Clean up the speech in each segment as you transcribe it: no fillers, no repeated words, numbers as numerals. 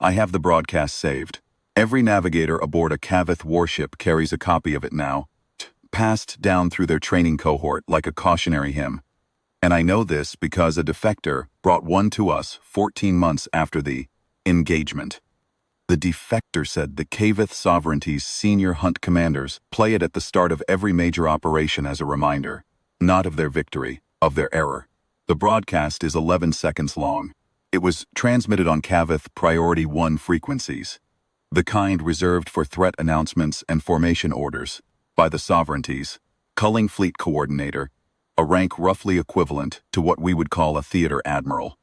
I have the broadcast saved. Every navigator aboard a Kaveth warship carries a copy of it now, passed down through their training cohort like a cautionary hymn. And I know this because a defector brought one to us 14 months after the engagement. The defector said the Kaveth Sovereignty's senior hunt commanders play it at the start of every major operation as a reminder, not of their victory, of their error. The broadcast is 11 seconds long. It was transmitted on Kaveth Priority 1 frequencies, the kind reserved for threat announcements and formation orders, by the Sovereignty's culling fleet coordinator, a rank roughly equivalent to what we would call a theater admiral.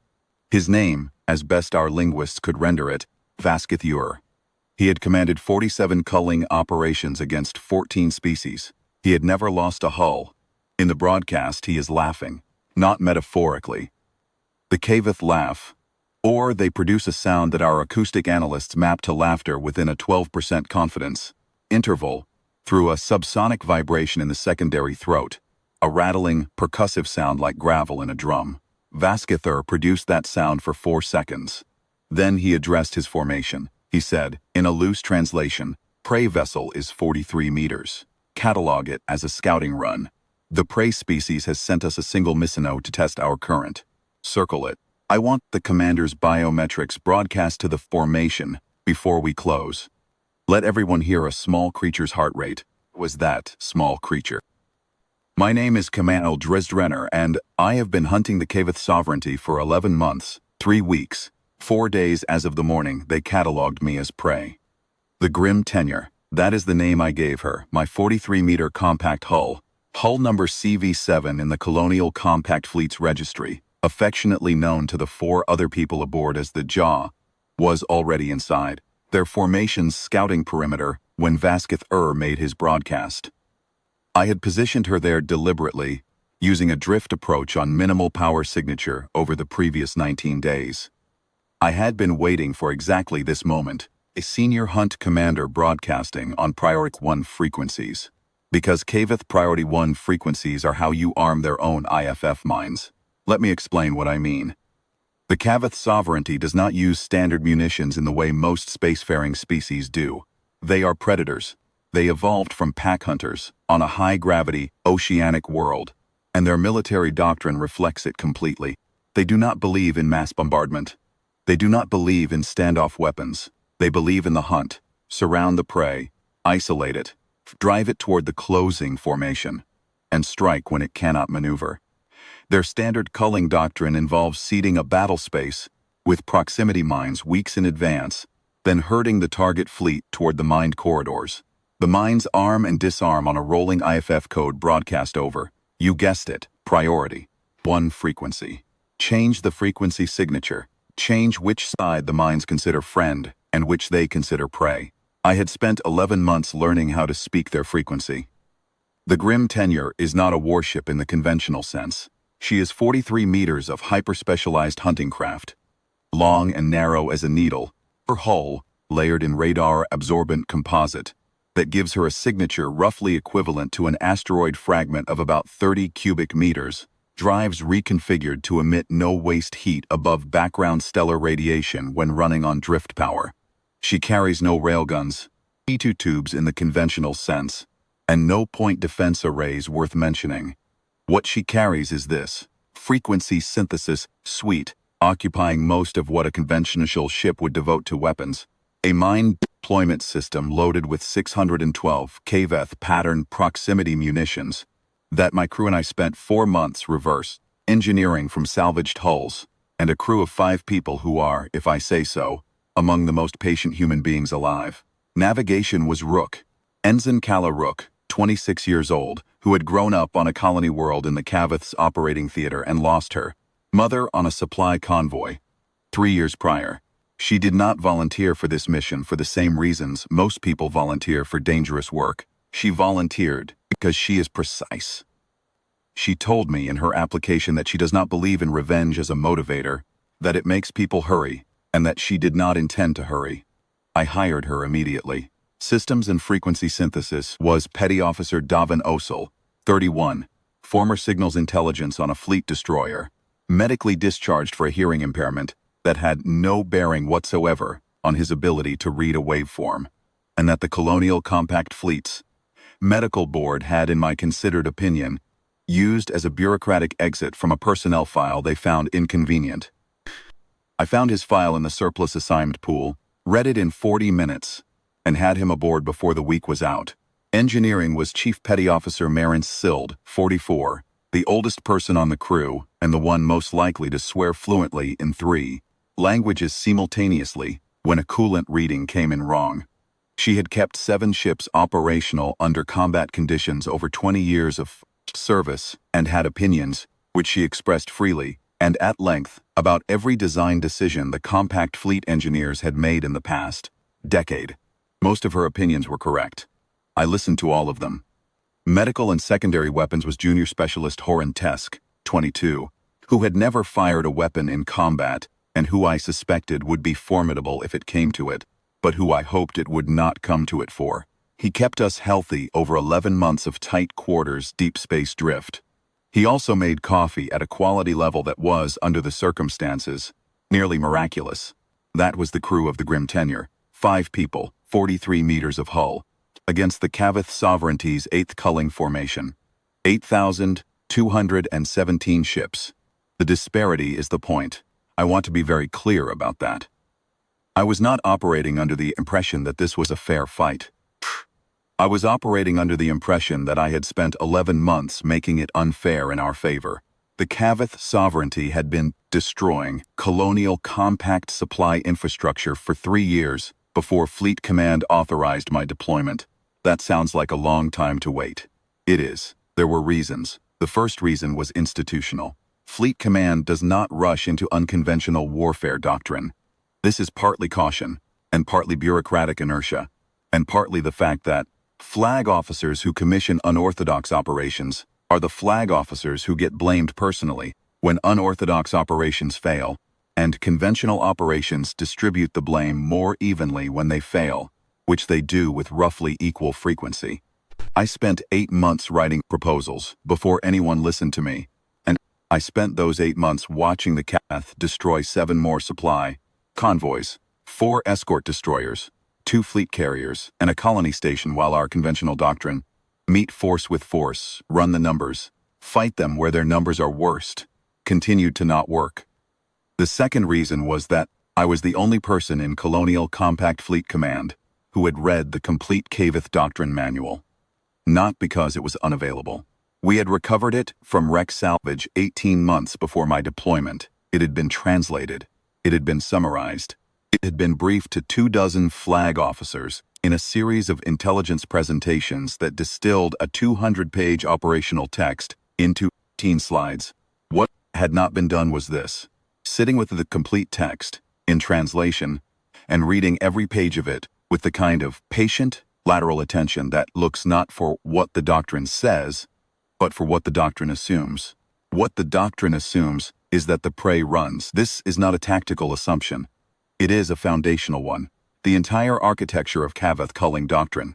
His name, as best our linguists could render it, Vasquith Ure. He had commanded 47 culling operations against 14 species. He had never lost a hull. In the broadcast, he is laughing, not metaphorically. The Kaveth laugh, or they produce a sound that our acoustic analysts map to laughter within a 12% confidence interval through a subsonic vibration in the secondary throat, a rattling, percussive sound like gravel in a drum. Vasquith Ure produced that sound for 4 seconds. Then he addressed his formation. He said, in a loose translation, prey vessel is 43 meters. Catalog it as a scouting run. The prey species has sent us a single missile to test our current. Circle it. I want the commander's biometrics broadcast to the formation before we close. Let everyone hear a small creature's heart rate. Was that small creature? My name is Kamal Dresdrenner, and I have been hunting the Kaveth Sovereignty for 11 months, 3 weeks. 4 days as of the morning, they catalogued me as prey. The Grim Tenure, that is the name I gave her, my 43-meter compact hull number CV7 in the Colonial Compact Fleet's registry, affectionately known to the 4 other people aboard as the Jaw, was already inside their formation's scouting perimeter when Vasquith Ure made his broadcast. I had positioned her there deliberately, using a drift approach on minimal power signature over the previous 19 days. I had been waiting for exactly this moment, a senior hunt commander broadcasting on Priority 1 frequencies. Because Kaveth Priority 1 frequencies are how you arm their own IFF mines. Let me explain what I mean. The Kaveth Sovereignty does not use standard munitions in the way most spacefaring species do. They are predators. They evolved from pack hunters on a high-gravity, oceanic world, and their military doctrine reflects it completely. They do not believe in mass bombardment. They do not believe in standoff weapons. They believe in the hunt, surround the prey, isolate it, drive it toward the closing formation, and strike when it cannot maneuver. Their standard culling doctrine involves seeding a battle space with proximity mines weeks in advance, then herding the target fleet toward the mined corridors. The mines arm and disarm on a rolling IFF code broadcast over, you guessed it, Priority 1 frequency. Change the frequency signature. Change which side the mines consider friend and which they consider prey. I had spent 11 months learning how to speak their frequency. The Grim Tenure is not a warship in the conventional sense. She is 43 meters of hyper-specialized hunting craft, long and narrow as a needle, her hull layered in radar-absorbent composite that gives her a signature roughly equivalent to an asteroid fragment of about 30 cubic meters. Drives reconfigured to emit no waste heat above background stellar radiation when running on drift power. She carries no railguns, P2 tubes in the conventional sense, and no point defense arrays worth mentioning. What she carries is this frequency synthesis suite, occupying most of what a conventional ship would devote to weapons. A mine deployment system loaded with 612 Kaveth pattern proximity munitions that my crew and I spent 4 months reverse engineering from salvaged hulls, and a crew of 5 people who are, if I say so, among the most patient human beings alive. Navigation was Rook, Ensign Kala Rook, 26 years old, who had grown up on a colony world in the Kaveth's operating theater and lost her mother on a supply convoy 3 years prior. She did not volunteer for this mission for the same reasons most people volunteer for dangerous work. She volunteered because she is precise. She told me in her application that she does not believe in revenge as a motivator, that it makes people hurry, and that she did not intend to hurry. I hired her immediately. Systems and Frequency Synthesis was Petty Officer Davin Osel, 31, former signals intelligence on a fleet destroyer, medically discharged for a hearing impairment that had no bearing whatsoever on his ability to read a waveform, and that the Colonial Compact Fleet's medical board had, in my considered opinion, used as a bureaucratic exit from a personnel file they found inconvenient. I found his file in the surplus assigned pool, read it in 40 minutes, and had him aboard before the week was out. Engineering was Chief Petty Officer Marence Sild, 44, the oldest person on the crew and the one most likely to swear fluently in 3 languages simultaneously when a coolant reading came in wrong. She had kept 7 ships operational under combat conditions over 20 years of service and had opinions, which she expressed freely and at length, about every design decision the compact fleet engineers had made in the past decade. Most of her opinions were correct. I listened to all of them. Medical and secondary weapons was Junior Specialist Horan Tesk, 22, who had never fired a weapon in combat and who I suspected would be formidable if it came to it, but who I hoped it would not come to it for. He kept us healthy over 11 months of tight quarters deep space drift. He also made coffee at a quality level that was, under the circumstances, nearly miraculous. That was the crew of the Grim Tenure, 5 people, 43 meters of hull, against the Kaveth Sovereignty's 8th culling formation. 8,217 ships. The disparity is the point. I want to be very clear about that. I was not operating under the impression that this was a fair fight. I was operating under the impression that I had spent 11 months making it unfair in our favor. The Kaveth Sovereignty had been destroying colonial compact supply infrastructure for 3 years before Fleet Command authorized my deployment. That sounds like a long time to wait. It is. There were reasons. The first reason was institutional. Fleet Command does not rush into unconventional warfare doctrine. This is partly caution, and partly bureaucratic inertia, and partly the fact that flag officers who commission unorthodox operations are the flag officers who get blamed personally when unorthodox operations fail, and conventional operations distribute the blame more evenly when they fail, which they do with roughly equal frequency. I spent 8 months writing proposals before anyone listened to me, and I spent those 8 months watching the Kaveth destroy 7 more supply convoys, 4 escort destroyers, 2 fleet carriers, and a colony station while our conventional doctrine, meet force with force, run the numbers, fight them where their numbers are worst, continued to not work. The second reason was that I was the only person in Colonial Compact Fleet Command who had read the complete Kaveth Doctrine Manual. Not because it was unavailable. We had recovered it from wreck salvage 18 months before my deployment. It had been translated. It had been summarized. It had been briefed to 24 flag officers in a series of intelligence presentations that distilled a 200-page operational text into 18 slides. What had not been done was this: sitting with the complete text, in translation, and reading every page of it with the kind of patient, lateral attention that looks not for what the doctrine says, but for what the doctrine assumes. What the doctrine assumes is that the prey runs. This is not a tactical assumption. It is a foundational one. The entire architecture of Kaveth culling doctrine,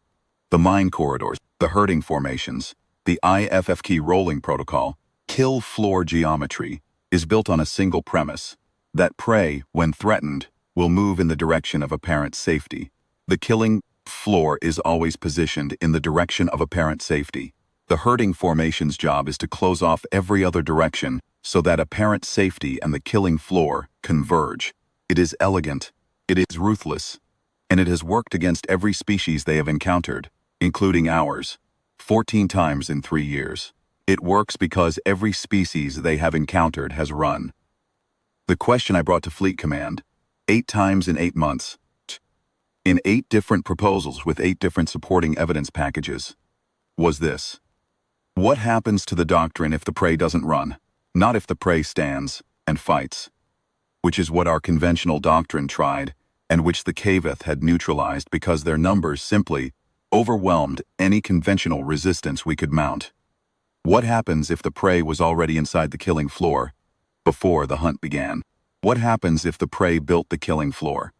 the mine corridors, the herding formations, the IFFK rolling protocol, kill floor geometry, is built on a single premise: that prey, when threatened, will move in the direction of apparent safety. The killing floor is always positioned in the direction of apparent safety. The herding formation's job is to close off every other direction so that apparent safety and the killing floor converge. It is elegant, it is ruthless, and it has worked against every species they have encountered, including ours, 14 times in 3 years. It works because every species they have encountered has run. The question I brought to Fleet Command, 8 times in 8 months, in 8 different proposals with 8 different supporting evidence packages, was this: what happens to the doctrine if the prey doesn't run? Not if the prey stands and fights, which is what our conventional doctrine tried, and which the Kaveth had neutralized because their numbers simply overwhelmed any conventional resistance we could mount. What happens if the prey was already inside the killing floor before the hunt began? What happens if the prey built the killing floor?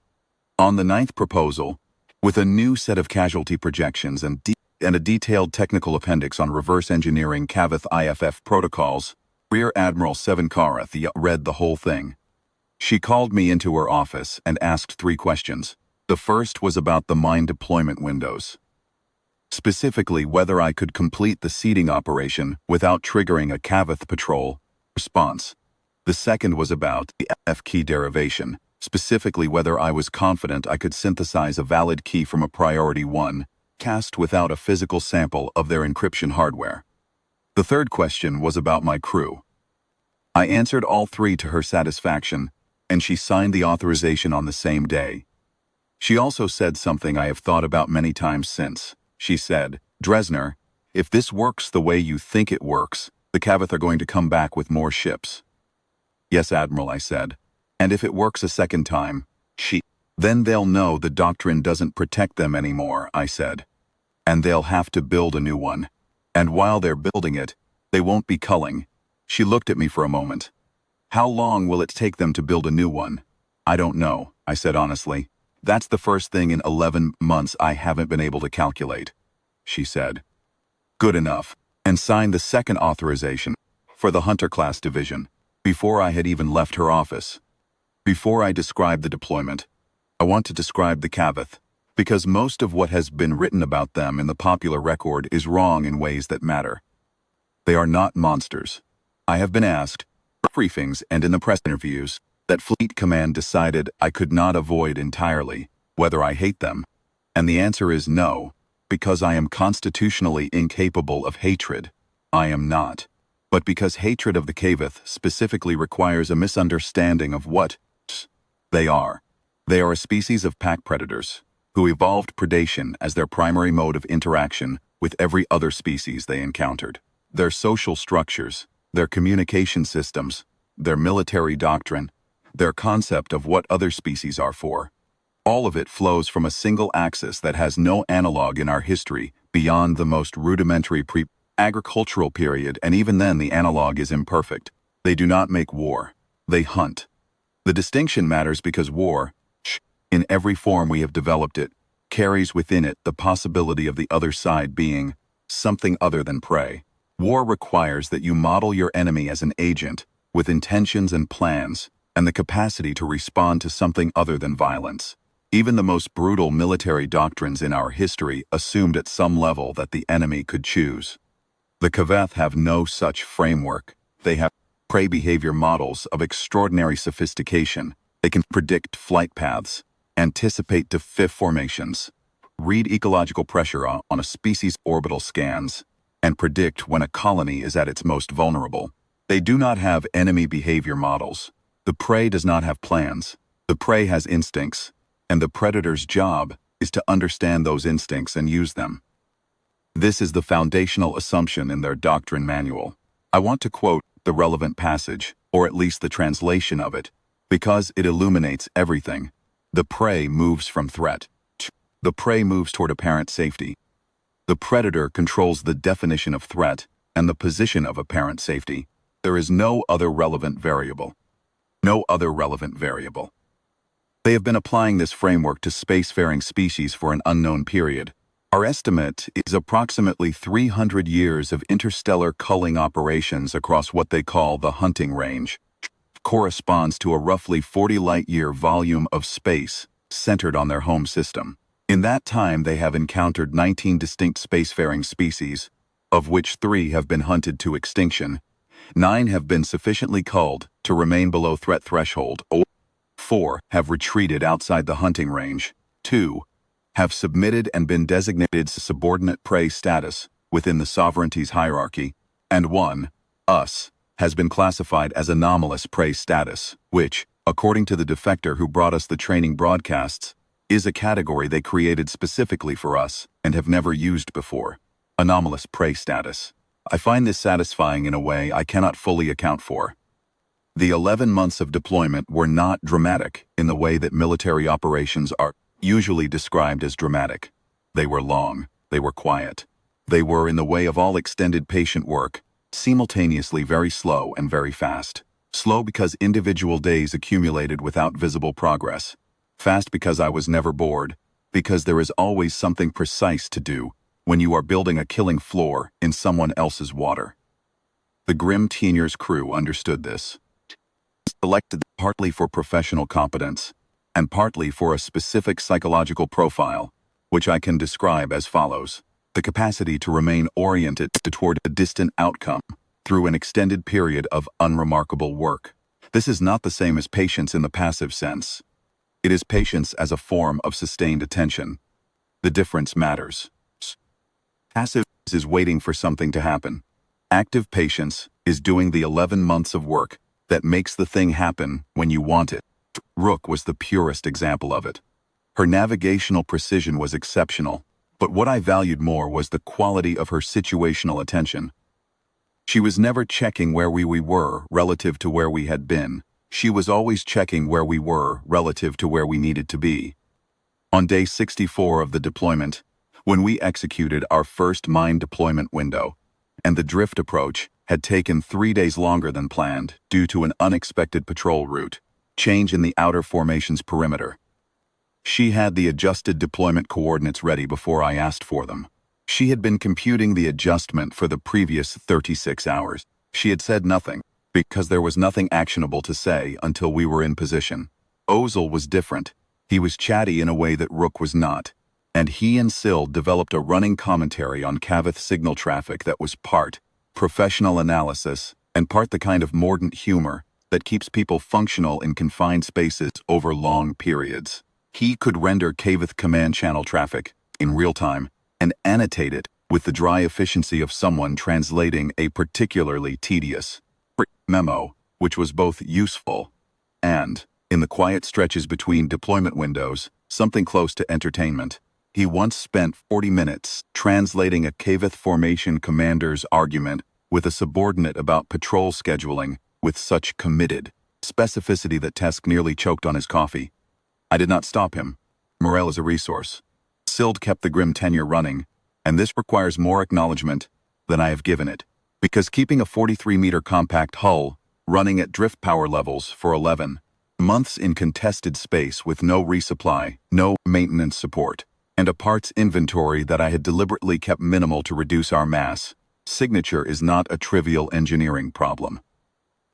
On the 9th proposal, with a new set of casualty projections and a detailed technical appendix on reverse engineering Kaveth IFF protocols, Rear Admiral Seven Karath read the whole thing. She called me into her office and asked 3 questions. The first was about the mine deployment windows. Specifically, whether I could complete the seeding operation without triggering a Kaveth patrol response. The second was about the F key derivation, specifically whether I was confident I could synthesize a valid key from a priority 1, cast without a physical sample of their encryption hardware. The third question was about my crew. I answered all three to her satisfaction, and she signed the authorization on the same day. She also said something I have thought about many times since. She said, "Dresner, if this works the way you think it works, the Kaveth are going to come back with more ships." "Yes, Admiral," I said. "And if it works a second time, then they'll know the doctrine doesn't protect them anymore," I said. "And they'll have to build a new one. And while they're building it, they won't be culling." She looked at me for a moment. "How long will it take them to build a new one?" "I don't know," I said honestly. "That's the first thing in 11 months I haven't been able to calculate." She said, "Good enough," and signed the second authorization for the Hunter class division before I had even left her office. Before I describe the deployment, I want to describe the Kaveth, because most of what has been written about them in the popular record is wrong in ways that matter. They are not monsters. I have been asked, in briefings and in the press interviews, that Fleet Command decided I could not avoid entirely, whether I hate them. And the answer is no, because I am constitutionally incapable of hatred. I am not. But because hatred of the Kaveth specifically requires a misunderstanding of what they are. They are a species of pack predators who evolved predation as their primary mode of interaction with every other species they encountered. Their social structures, their communication systems, their military doctrine, their concept of what other species are for. All of it flows from a single axis that has no analog in our history beyond the most rudimentary pre-agricultural period, and even then the analog is imperfect. They do not make war. They hunt. The distinction matters because war, in every form we have developed it, carries within it the possibility of the other side being something other than prey. War requires that you model your enemy as an agent with intentions and plans, and the capacity to respond to something other than violence. Even the most brutal military doctrines in our history assumed at some level that the enemy could choose. The Kaveth have no such framework. They have prey behavior models of extraordinary sophistication. They can predict flight paths, anticipate DFIF formations, read ecological pressure on a species' orbital scans, and predict when a colony is at its most vulnerable. They do not have enemy behavior models. The prey does not have plans. The prey has instincts, and the predator's job is to understand those instincts and use them. This is the foundational assumption in their doctrine manual. I want to quote the relevant passage, or at least the translation of it, because it illuminates everything. The prey moves from threat. The prey moves toward apparent safety. The predator controls the definition of threat and the position of apparent safety. There is no other relevant variable. No other relevant variable. They have been applying this framework to spacefaring species for an unknown period. Our estimate is approximately 300 years of interstellar culling operations across what they call the hunting range. Corresponds to a roughly 40 light-year volume of space centered on their home system. In that time, they have encountered 19 distinct spacefaring species, of which 3 have been hunted to extinction, 9 have been sufficiently culled to remain below threat threshold, or 4 have retreated outside the hunting range, 2 have submitted and been designated subordinate prey status within the sovereignty's hierarchy, and 1, us, has been classified as anomalous prey status, which, according to the defector who brought us the training broadcasts, is a category they created specifically for us and have never used before. Anomalous prey status. I find this satisfying in a way I cannot fully account for. The 11 months of deployment were not dramatic in the way that military operations are usually described as dramatic. They were long, they were quiet. They were, in the way of all extended patient work, simultaneously very slow and very fast. Slow because individual days accumulated without visible progress. Fast because I was never bored, because there is always something precise to do when you are building a killing floor in someone else's water. The Grim Teeners crew understood this. Selected partly for professional competence, and partly for a specific psychological profile, which I can describe as follows. The capacity to remain oriented toward a distant outcome through an extended period of unremarkable work. This is not the same as patience in the passive sense. It is patience as a form of sustained attention. The difference matters. Passive is waiting for something to happen. Active patience is doing the 11 months of work that makes the thing happen when you want it. Rook was the purest example of it. Her navigational precision was exceptional, but what I valued more was the quality of her situational attention. She was never checking where we were relative to where we had been. She was always checking where we were relative to where we needed to be. On day 64 of the deployment, when we executed our first mine deployment window, and the drift approach had taken 3 days longer than planned due to an unexpected patrol route, change in the outer formation's perimeter. She had the adjusted deployment coordinates ready before I asked for them. She had been computing the adjustment for the previous 36 hours. She had said nothing, because there was nothing actionable to say until we were in position. Ozil was different. He was chatty in a way that Rook was not, and he and Syl developed a running commentary on Kaveth signal traffic that was part professional analysis and part the kind of mordant humor that keeps people functional in confined spaces over long periods. He could render Kaveth command channel traffic in real time and annotate it with the dry efficiency of someone translating a particularly tedious memo, which was both useful and, in the quiet stretches between deployment windows, something close to entertainment. He once spent 40 minutes translating a Kaveth formation commander's argument with a subordinate about patrol scheduling with such committed specificity that Tesk nearly choked on his coffee. I did not stop him. Morale is a resource. Sild kept the grim tenure running, and this requires more acknowledgement than I have given it, because keeping a 43-meter compact hull running at drift power levels for 11 months in contested space with no resupply, no maintenance support, and a parts inventory that I had deliberately kept minimal to reduce our mass signature is not a trivial engineering problem.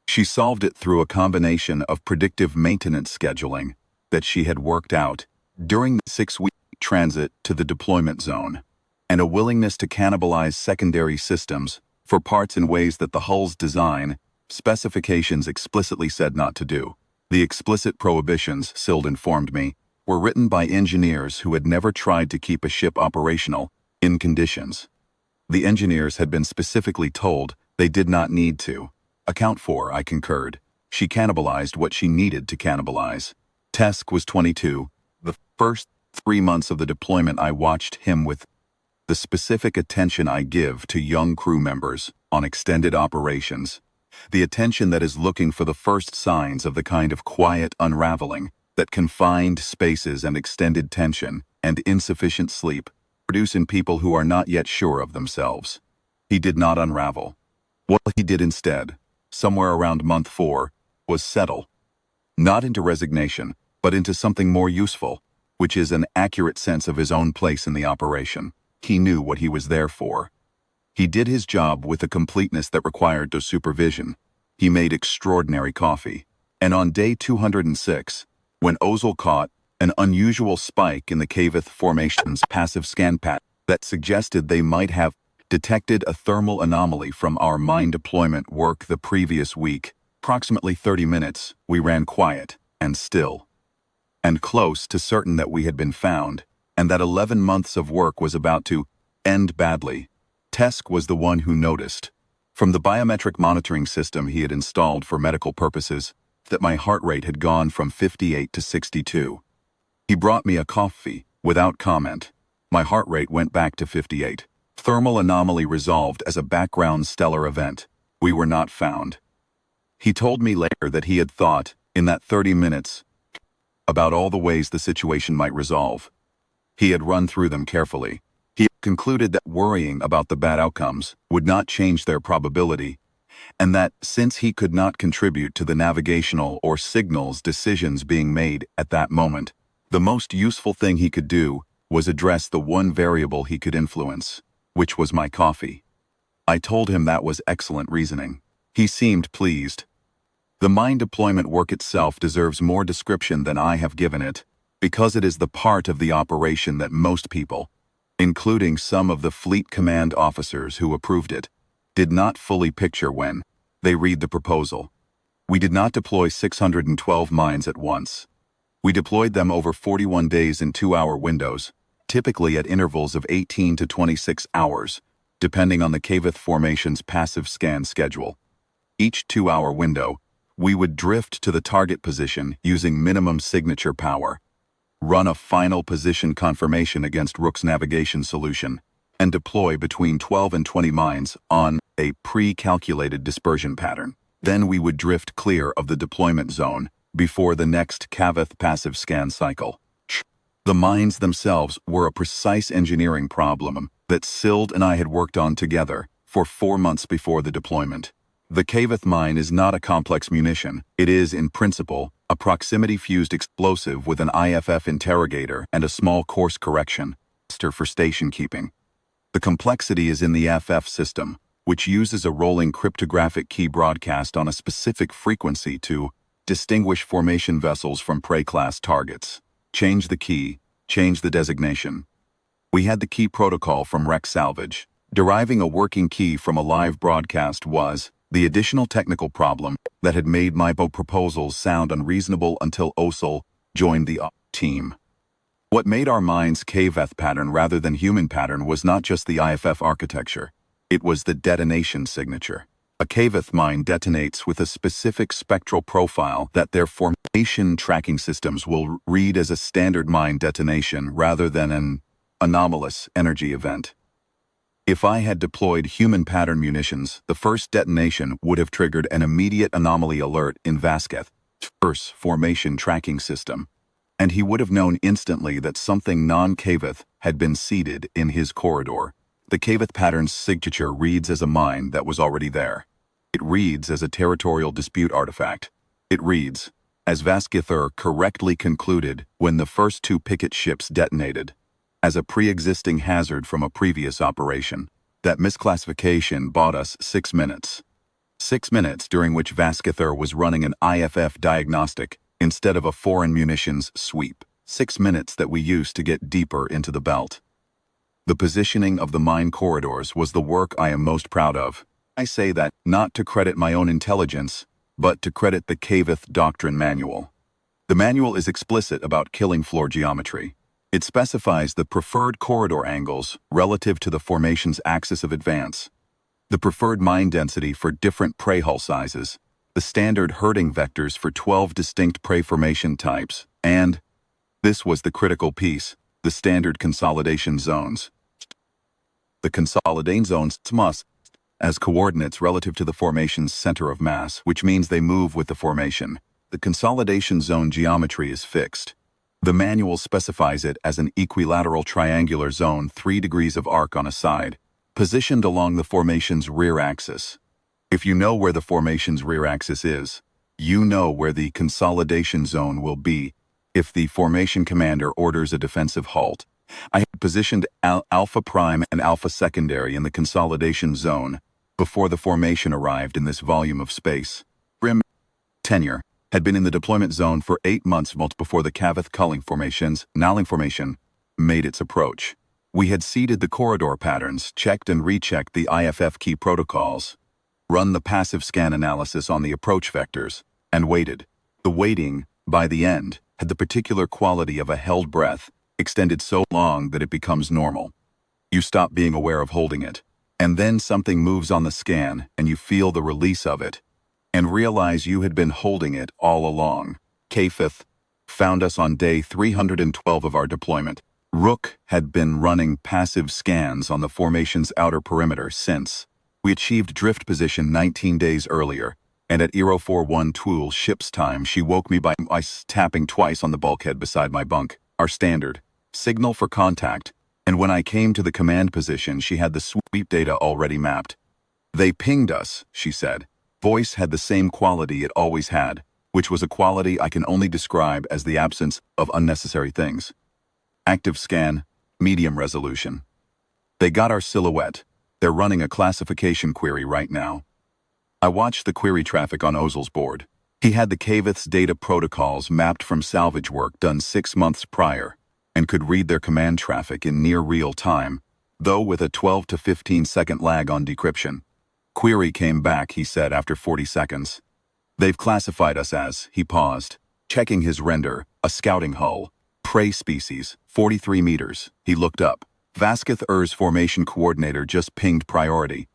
She solved it through a combination of predictive maintenance scheduling that she had worked out during the 6-week transit to the deployment zone, and a willingness to cannibalize secondary systems for parts in ways that the hull's design specifications explicitly said not to do. The explicit prohibitions, Sild informed me, were written by engineers who had never tried to keep a ship operational in conditions the engineers had been specifically told they did not need to account for. I concurred. She cannibalized what she needed to cannibalize. Tesk was 22. The first 3 months of the deployment I watched him with the specific attention I give to young crew members on extended operations. The attention that is looking for the first signs of the kind of quiet unraveling that confined spaces and extended tension and insufficient sleep produce in people who are not yet sure of themselves. He did not unravel. What he did instead, somewhere around month 4, was settle. Not into resignation, but into something more useful, which is an accurate sense of his own place in the operation. He knew what he was there for. He did his job with a completeness that required no supervision. He made extraordinary coffee. And on day 206, when Ozil caught an unusual spike in the Kaveth formation's passive scan pattern that suggested they might have detected a thermal anomaly from our mine deployment work the previous week, approximately 30 minutes, we ran quiet and still, and close to certain that we had been found, and that 11 months of work was about to end badly. Tesk was the one who noticed, from the biometric monitoring system he had installed for medical purposes, that my heart rate had gone from 58 to 62. He brought me a coffee, without comment. My heart rate went back to 58. Thermal anomaly resolved as a background stellar event. We were not found. He told me later that he had thought, in that 30 minutes, about all the ways the situation might resolve. He had run through them carefully. He had concluded that worrying about the bad outcomes would not change their probability, and that since he could not contribute to the navigational or signals decisions being made at that moment, the most useful thing he could do was address the one variable he could influence, which was my coffee. I told him that was excellent reasoning. He seemed pleased. The mine deployment work itself deserves more description than I have given it, because it is the part of the operation that most people, including some of the fleet command officers who approved it, did not fully picture when they read the proposal. We did not deploy 612 mines at once. We deployed them over 41 days in 2-hour windows, typically at intervals of 18 to 26 hours, depending on the Kaveth formation's passive scan schedule. Each 2-hour window, we would drift to the target position using minimum signature power, run a final position confirmation against Rook's navigation solution, and deploy between 12 and 20 mines on a pre-calculated dispersion pattern. Then we would drift clear of the deployment zone before the next Kaveth passive scan cycle. The mines themselves were a precise engineering problem that Sild and I had worked on together for 4 months before the deployment. The Kaveth mine is not a complex munition. It is, in principle, a proximity-fused explosive with an IFF interrogator and a small course correction for station keeping. The complexity is in the FF system, which uses a rolling cryptographic key broadcast on a specific frequency to distinguish formation vessels from prey-class targets. Change the key, change the designation. We had the key protocol from Wreck Salvage. Deriving a working key from a live broadcast was the additional technical problem that had made my proposals sound unreasonable until Osil joined the team. What made our mind's Kaveth pattern rather than human pattern was not just the IFF architecture. It was the detonation signature. A Kaveth mine detonates with a specific spectral profile that their formation tracking systems will read as a standard mine detonation rather than an anomalous energy event. If I had deployed human pattern munitions, the first detonation would have triggered an immediate anomaly alert in Vasquez's formation tracking system, and he would have known instantly that something non-Kaveth had been seeded in his corridor. The Kaveth pattern's signature reads as a mine that was already there. It reads as a territorial dispute artifact. It reads, as Vasquez correctly concluded when the first 2 picket ships detonated, as a pre-existing hazard from a previous operation. That misclassification bought us 6 minutes. 6 minutes during which Vasquez was running an IFF diagnostic instead of a foreign munitions sweep. 6 minutes that we used to get deeper into the belt. The positioning of the mine corridors was the work I am most proud of. I say that not to credit my own intelligence, but to credit the Kaveth Doctrine Manual. The manual is explicit about killing floor geometry. It specifies the preferred corridor angles relative to the formation's axis of advance, the preferred mine density for different prey hull sizes, the standard herding vectors for 12 distinct prey formation types, and, this was the critical piece, the standard consolidation zones. The consolidation zones must as coordinates relative to the formation's center of mass, which means they move with the formation. The consolidation zone geometry is fixed. The manual specifies it as an equilateral triangular zone 3 degrees of arc on a side, positioned along the formation's rear axis. If you know where the formation's rear axis is, you know where the consolidation zone will be if the formation commander orders a defensive halt. I had positioned Alpha Prime and Alpha Secondary in the consolidation zone before the formation arrived in this volume of space. Grim tenure had been in the deployment zone for 8 months before the Kaveth culling formation's Nowling formation made its approach. We had seeded the corridor patterns, checked and rechecked the IFF key protocols, run the passive scan analysis on the approach vectors, and waited. The waiting, by the end, had the particular quality of a held breath, extended so long that it becomes normal. You stop being aware of holding it, and then something moves on the scan and you feel the release of it, and realize you had been holding it all along. Kaveth found us on day 312 of our deployment. Rook had been running passive scans on the formation's outer perimeter since we achieved drift position 19 days earlier, and at 041 ship's time she woke me by tapping twice on the bulkhead beside my bunk, our standard signal for contact, and when I came to the command position she had the sweep data already mapped. They pinged us, she said. Voice had the same quality it always had, which was a quality I can only describe as the absence of unnecessary things. Active scan, medium resolution. They got our silhouette. They're running a classification query right now. I watched the query traffic on Ozil's board. He had the Kaveth's data protocols mapped from salvage work done 6 months prior, and could read their command traffic in near real time, though with a 12 to 15-second lag on decryption. Query came back, he said after 40 seconds. They've classified us as, he paused, checking his render, a scouting hull, prey species, 43 meters. He looked up. Vasquez Ur's formation coordinator just pinged priority.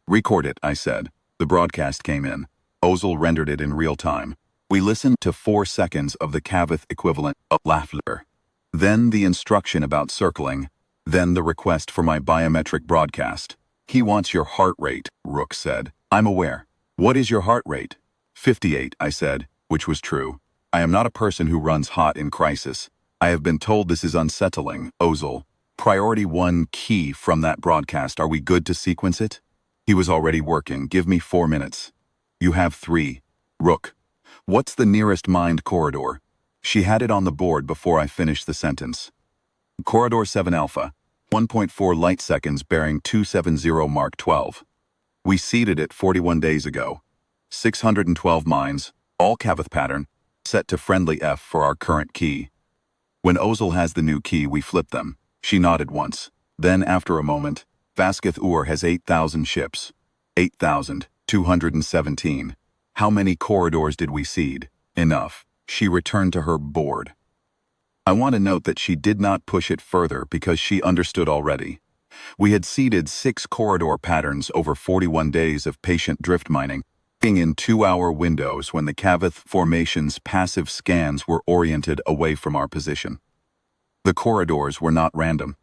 Record it, I said. The broadcast came in. Ozil rendered it in real time. We listened to 4 seconds of the Kaveth equivalent of laughter. Then the instruction about circling. Then the request for my biometric broadcast. He wants your heart rate, Rook said. I'm aware. What is your heart rate? 58, I said, which was true. I am not a person who runs hot in crisis. I have been told this is unsettling, Ozil. Priority 1 key from that broadcast. Are we good to sequence it? He was already working. Give me 4 minutes. You have 3. Rook. What's the nearest mined corridor? She had it on the board before I finished the sentence. Corridor 7 Alpha. 1.4 light seconds bearing 270 Mark 12. We seeded it 41 days ago. 612 mines, all Kaveth pattern, set to friendly F for our current key. When Ozil has the new key, we flip them. She nodded once. Then, after a moment, Vasquez has 8,000 ships. 8,217. How many corridors did we seed? Enough. She returned to her board. I want to note that she did not push it further because she understood already. We had seeded 6 corridor patterns over 41 days of patient drift mining, in 2-hour windows when the Kaveth formation's passive scans were oriented away from our position. The corridors were not random.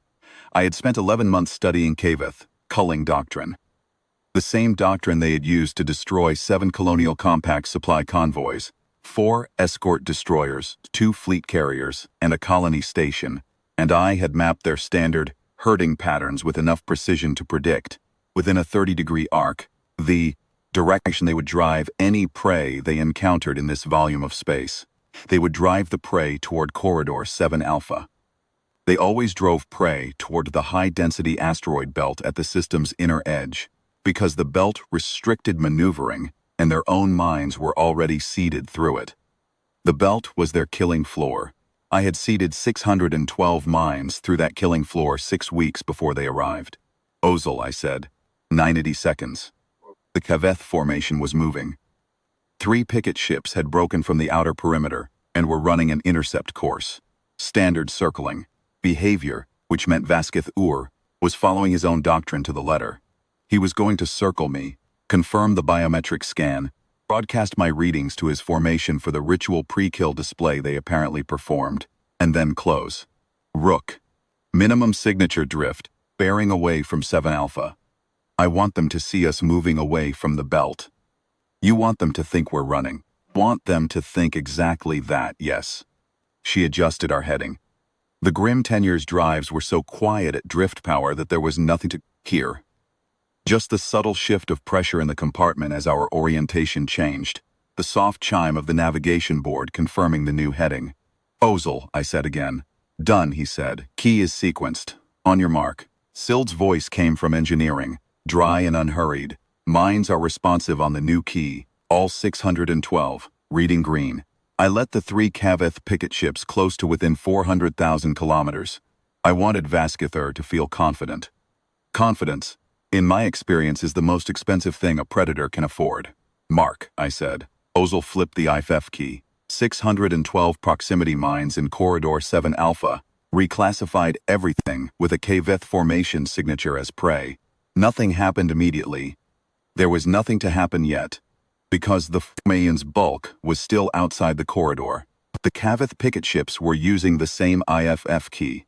I had spent 11 months studying Kaveth, culling doctrine. The same doctrine they had used to destroy 7 colonial compact supply convoys, 4 escort destroyers, 2 fleet carriers, and a colony station, and I had mapped their standard herding patterns with enough precision to predict, within a 30-degree arc, the direction they would drive any prey they encountered in this volume of space. They would drive the prey toward Corridor 7 Alpha. They always drove prey toward the high-density asteroid belt at the system's inner edge, because the belt restricted maneuvering and their own mines were already seeded through it. The belt was their killing floor. I had seeded 612 mines through that killing floor 6 weeks before they arrived. Ozil, I said. 90 seconds. The Kaveth formation was moving. 3 picket ships had broken from the outer perimeter and were running an intercept course. Standard circling. Behavior, which meant Vasquez was following his own doctrine to the letter. He was going to circle me, confirm the biometric scan, broadcast my readings to his formation for the ritual pre-kill display they apparently performed, and then close. Rook. Minimum signature drift, bearing away from 7 Alpha. I want them to see us moving away from the belt. You want them to think we're running. Want them to think exactly that, yes. She adjusted our heading. The Grim Tenure's drives were so quiet at drift power that there was nothing to hear. Just the subtle shift of pressure in the compartment as our orientation changed, the soft chime of the navigation board confirming the new heading. Ozil, I said again. Done, he said. Key is sequenced. On your mark. Sild's voice came from engineering, dry and unhurried. Minds are responsive on the new key, all 612, reading green. I let the 3 Kaveth picket ships close to within 400,000 kilometers. I wanted Vasquez to feel confident. Confidence, in my experience, is the most expensive thing a predator can afford. Mark, I said. Ozil flipped the IFF key. 612 proximity mines in Corridor 7 Alpha, reclassified everything with a Kaveth formation signature as prey. Nothing happened immediately. There was nothing to happen yet, because the formation's bulk was still outside the corridor. The Kaveth picket ships were using the same IFF key,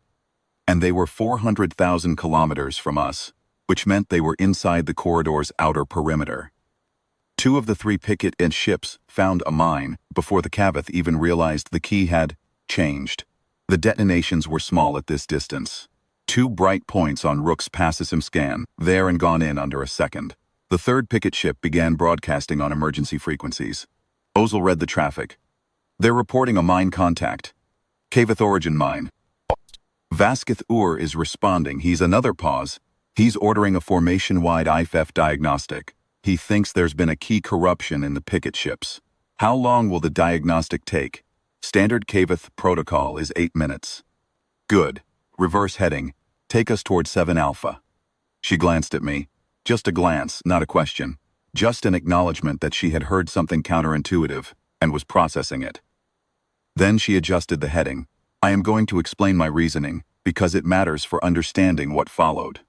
and they were 400,000 kilometers from us, which meant they were inside the corridor's outer perimeter. 2 of the 3 picket and ships found a mine before the Kaveth even realized the key had changed. The detonations were small at this distance. 2 bright points on Rook's passive scan, there and gone in under a second. The 3rd picket ship began broadcasting on emergency frequencies. Ozil read the traffic. They're reporting a mine contact. Kaveth origin mine. Vasquez is responding. He's another pause. He's ordering a formation-wide IFF diagnostic. He thinks there's been a key corruption in the picket ships. How long will the diagnostic take? Standard Kaveth protocol is 8 minutes. Good. Reverse heading. Take us toward 7 Alpha. She glanced at me. Just a glance, not a question. Just an acknowledgement that she had heard something counterintuitive and was processing it. Then she adjusted the heading. I am going to explain my reasoning, because it matters for understanding what followed.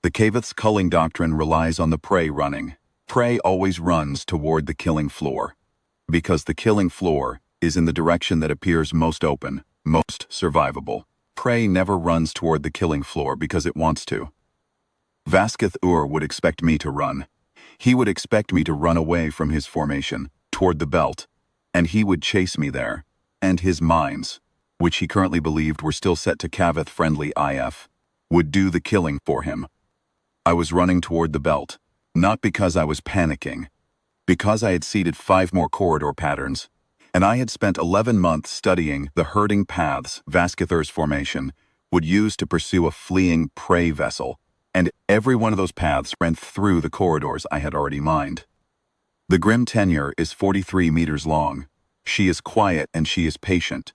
The Kaveth's culling doctrine relies on the prey running. Prey always runs toward the killing floor. Because the killing floor is in the direction that appears most open, most survivable. Prey never runs toward the killing floor because it wants to. Vasketh would expect me to run. He would expect me to run away from his formation, toward the belt, and he would chase me there. And his mines, which he currently believed were still set to Kaveth-friendly IF, would do the killing for him. I was running toward the belt, not because I was panicking, because I had seeded 5 more corridor patterns, and I had spent 11 months studying the herding paths Vasketh's formation would use to pursue a fleeing prey vessel, and every one of those paths ran through the corridors I had already mined. The Grim Tenure is 43 meters long. She is quiet and she is patient,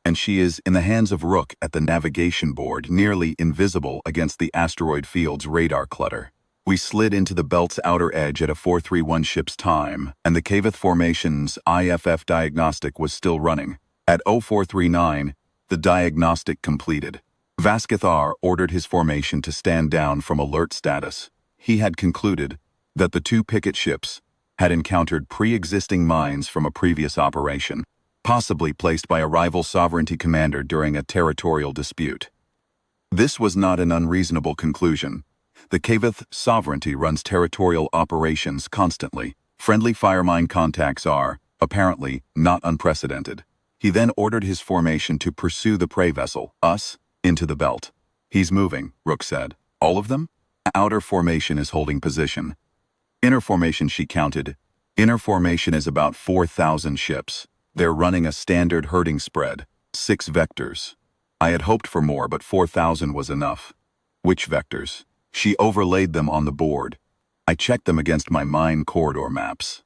and she is in the hands of Rook at the navigation board, nearly invisible against the asteroid field's radar clutter. We slid into the belt's outer edge at a 431 ship's time, and the Kaveth formation's IFF diagnostic was still running. At 0439, the diagnostic completed. Vasketh ordered his formation to stand down from alert status. He had concluded that the 2 picket ships had encountered pre-existing mines from a previous operation, possibly placed by a rival sovereignty commander during a territorial dispute. This was not an unreasonable conclusion. The Kaveth Sovereignty runs territorial operations constantly. Friendly fire mine contacts are, apparently, not unprecedented. He then ordered his formation to pursue the prey vessel, us, into the belt. He's moving, Rook said. All of them? Outer formation is holding position. Inner formation, she counted. Inner formation is about 4,000 ships. They're running a standard herding spread, 6 vectors. I had hoped for more, but 4,000 was enough. Which vectors? She overlaid them on the board. I checked them against my mine corridor maps.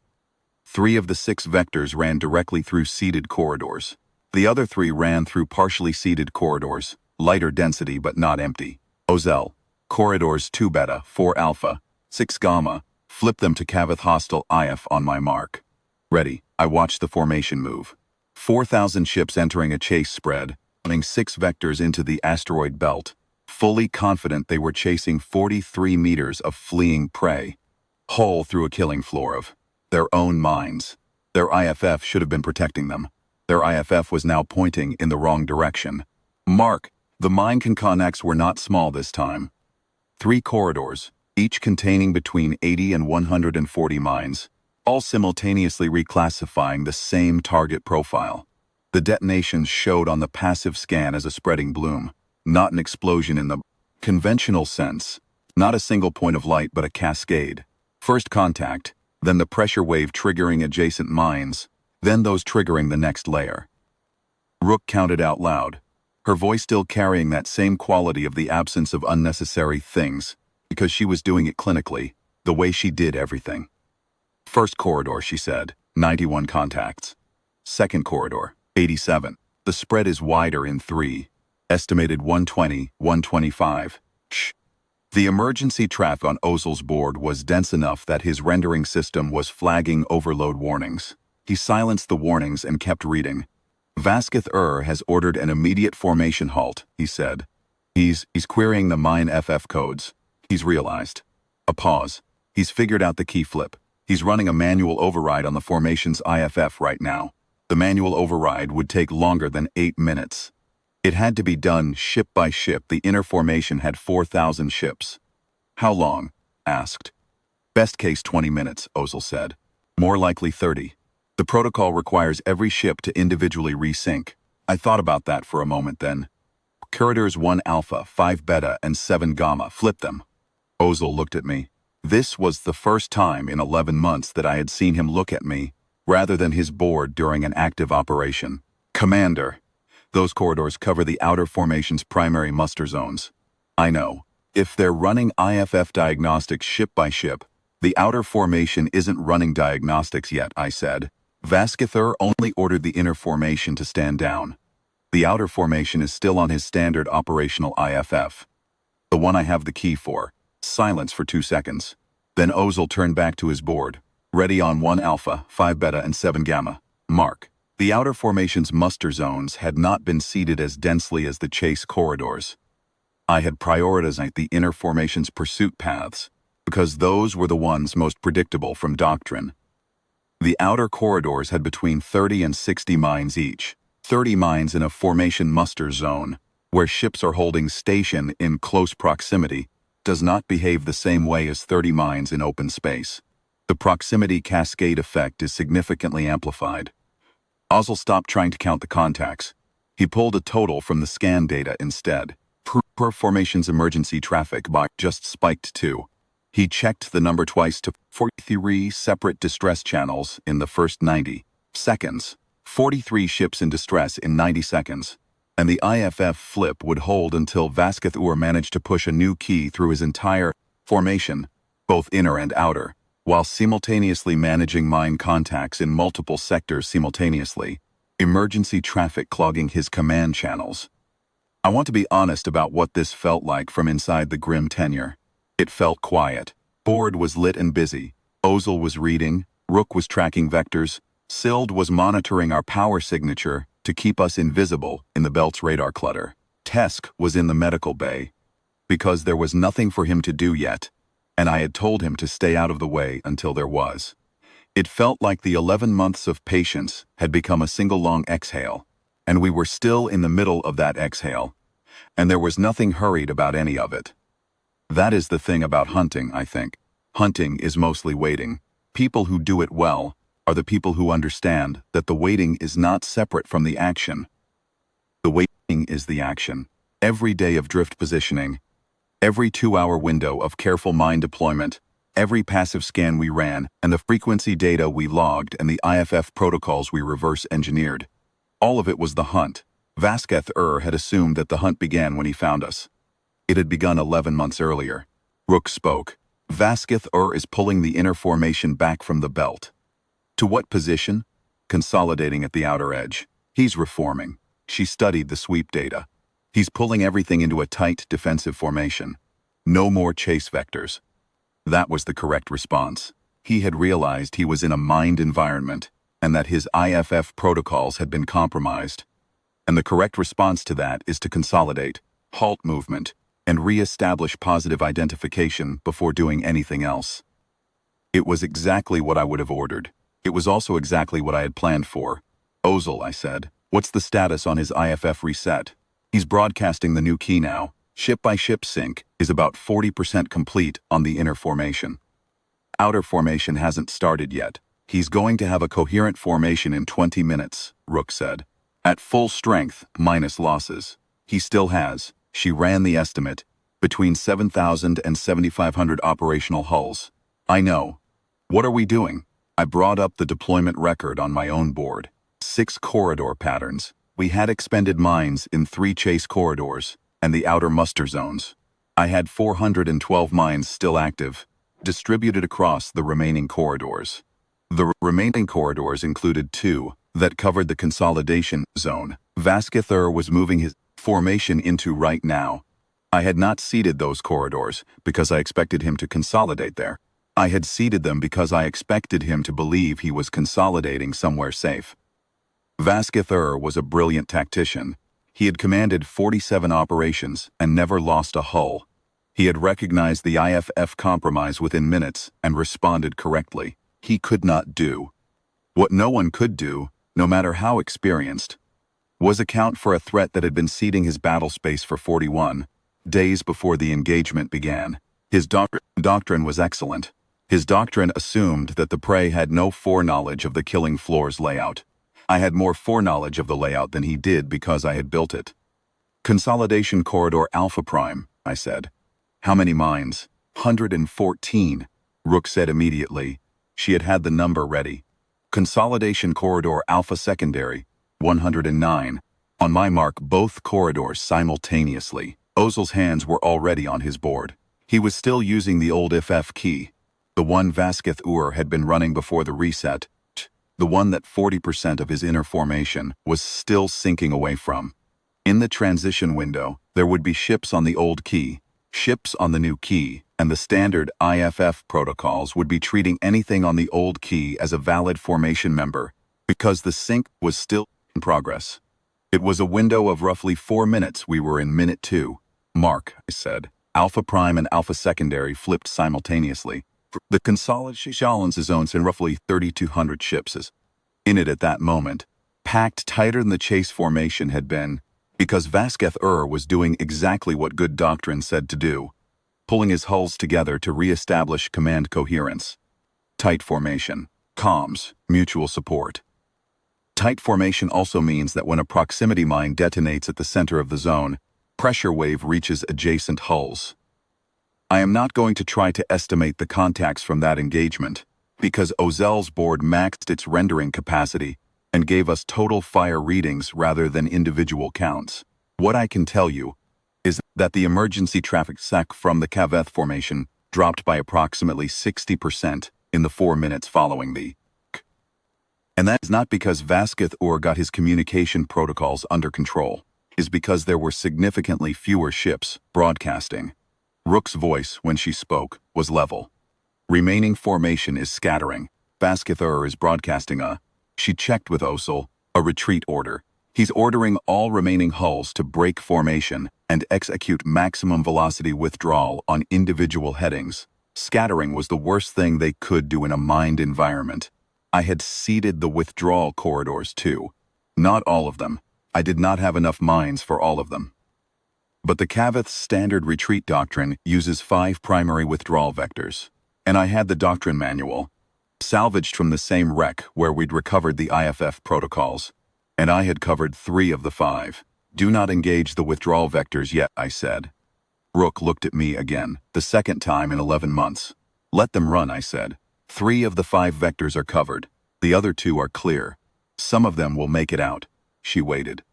3 of the 6 vectors ran directly through seeded corridors. The other 3 ran through partially seeded corridors, lighter density but not empty. Ozel, corridors 2 beta, 4 alpha, 6 gamma, flip them to Kaveth hostile IF on my mark. Ready, I watched the formation move. 4,000 ships entering a chase spread, running 6 vectors into the asteroid belt, fully confident they were chasing 43 meters of fleeing prey, whole through a killing floor of their own mines. Their IFF should have been protecting them. Their IFF was now pointing in the wrong direction. Mark, the mine conconnects were not small this time. 3 corridors, each containing between 80 and 140 mines, all simultaneously reclassifying the same target profile. The detonations showed on the passive scan as a spreading bloom, not an explosion in the conventional sense, not a single point of light but a cascade. First contact, then the pressure wave triggering adjacent mines, then those triggering the next layer. Rook counted out loud, her voice still carrying that same quality of the absence of unnecessary things, because she was doing it clinically, the way she did everything. First corridor, she said, 91 contacts. Second corridor, 87. The spread is wider in 3. Estimated 120, 125. Shh. The emergency traffic on Ozel's board was dense enough that his rendering system was flagging overload warnings. He silenced the warnings and kept reading. Vasketh has ordered an immediate formation halt, he said. He's querying the mine FF codes. He's realized. A pause. He's figured out the key flip. He's running a manual override on the formation's IFF right now. The manual override would take longer than 8 minutes. It had to be done ship by ship. The inner formation had 4,000 ships. How long? Asked. Best case 20 minutes, Ozel said. More likely 30. The protocol requires every ship to individually resync. I thought about that for a moment then. Corridors 1 alpha, 5 beta, and 7 gamma, flip them. Ozel looked at me. This was the first time in 11 months that I had seen him look at me, rather than his board during an active operation. Commander, those corridors cover the outer formation's primary muster zones. I know. If they're running IFF diagnostics ship by ship, the outer formation isn't running diagnostics yet, I said. Vasquez only ordered the inner formation to stand down. The outer formation is still on his standard operational IFF. The one I have the key for. Silence for 2 seconds. Then Ozil turned back to his board. Ready on 1 Alpha, 5 Beta and 7 Gamma. Mark. The outer formation's muster zones had not been seeded as densely as the chase corridors. I had prioritized the inner formation's pursuit paths, because those were the ones most predictable from doctrine. The outer corridors had between 30 and 60 mines each. 30 mines in a formation muster zone, where ships are holding station in close proximity, does not behave the same way as 30 mines in open space. The proximity cascade effect is significantly amplified. Ozil stopped trying to count the contacts. He pulled a total from the scan data instead. Per formation's emergency traffic box just spiked too. He checked the number twice to 43 separate distress channels in the first 90 seconds. 43 ships in distress in 90 seconds. And the IFF flip would hold until Vasquez managed to push a new key through his entire formation, both inner and outer, while simultaneously managing mine contacts in multiple sectors simultaneously, emergency traffic clogging his command channels. I want to be honest about what this felt like from inside the grim tenure. It felt quiet. Board was lit and busy. Ozil was reading, Rook was tracking vectors, Sild was monitoring our power signature to keep us invisible in the belt's radar clutter. Tesk was in the medical bay, because there was nothing for him to do yet, and I had told him to stay out of the way until there was. It felt like the 11 months of patience had become a single long exhale, and we were still in the middle of that exhale, and there was nothing hurried about any of it. That is the thing about hunting, I think. Hunting is mostly waiting. People who do it well are the people who understand that the waiting is not separate from the action. The waiting is the action. Every day of drift positioning, every 2-hour window of careful mine deployment, every passive scan we ran, and the frequency data we logged and the IFF protocols we reverse engineered. All of it was the hunt. Vasquez had assumed that the hunt began when he found us. It had begun 11 months earlier. Rook spoke. Vasquez is pulling the inner formation back from the belt. To what position? Consolidating at the outer edge. He's reforming. She studied the sweep data. He's pulling everything into a tight defensive formation. No more chase vectors. That was the correct response. He had realized he was in a mined environment and that his IFF protocols had been compromised. And the correct response to that is to consolidate, halt movement, and re-establish positive identification before doing anything else. It was exactly what I would have ordered. It was also exactly what I had planned for. Ozil, I said, what's the status on his IFF reset? He's broadcasting the new key now. Ship-by-ship sync is about 40% complete on the inner formation. Outer formation hasn't started yet. He's going to have a coherent formation in 20 minutes, Rook said. At full strength, minus losses. He still has, she ran the estimate, between 7,000 and 7,500 operational hulls. I know. What are we doing? I brought up the deployment record on my own board. 6 corridor patterns. We had expended mines in 3 chase corridors and the outer muster zones. I had 412 mines still active, distributed across the remaining corridors. The remaining corridors included 2 that covered the consolidation zone Vasquez was moving his formation into right now. I had not seeded those corridors because I expected him to consolidate there. I had seeded them because I expected him to believe he was consolidating somewhere safe. Vasquez was a brilliant tactician. He had commanded 47 operations and never lost a hull. He had recognized the IFF compromise within minutes and responded correctly. He could not do what no one could do, no matter how experienced, was account for a threat that had been seeding his battlespace for 41 days before the engagement began. His doctrine was excellent. His doctrine assumed that the prey had no foreknowledge of the killing floor's layout. I had more foreknowledge of the layout than he did because I had built it. Consolidation Corridor Alpha Prime, I said. How many mines? 114, Rook said immediately. She had had the number ready. Consolidation Corridor Alpha Secondary, 109. On my mark, both corridors simultaneously. Ozil's hands were already on his board. He was still using the old FF key, the one Vasquez had been running before the reset. the one that 40% of his inner formation was still sinking away from. In the transition window, there would be ships on the old key, ships on the new key, and the standard IFF protocols would be treating anything on the old key as a valid formation member, because the sync was still in progress. It was a window of roughly 4 minutes. We were in minute 2. Mark, I said. Alpha Prime and Alpha Secondary flipped simultaneously. The consolidation's zones in roughly 3,200 ships is in it at that moment, packed tighter than the chase formation had been, because Vasquez was doing exactly what good doctrine said to do, pulling his hulls together to re-establish command coherence. Tight formation, comms, mutual support. Tight formation also means that when a proximity mine detonates at the center of the zone, pressure wave reaches adjacent hulls. I am not going to try to estimate the contacts from that engagement, because Ozel's board maxed its rendering capacity and gave us total fire readings rather than individual counts. What I can tell you is that the emergency traffic sec from the Kaveth formation dropped by approximately 60% in the 4 minutes following the And that is not because Vasquez got his communication protocols under control. It is because there were significantly fewer ships broadcasting. Rook's voice, when she spoke, was level. Remaining formation is scattering. Vasquez is broadcasting she checked with Ozel, a retreat order. He's ordering all remaining hulls to break formation and execute maximum velocity withdrawal on individual headings. Scattering was the worst thing they could do in a mined environment. I had seeded the withdrawal corridors too. Not all of them. I did not have enough mines for all of them. But the Kaveth standard retreat doctrine uses 5 primary withdrawal vectors. And I had the doctrine manual, salvaged from the same wreck where we'd recovered the IFF protocols. And I had covered 3 of the 5. Do not engage the withdrawal vectors yet, I said. Rook looked at me again, the second time in 11 months. Let them run, I said. 3 of the 5 vectors are covered. The other 2 are clear. Some of them will make it out. She waited.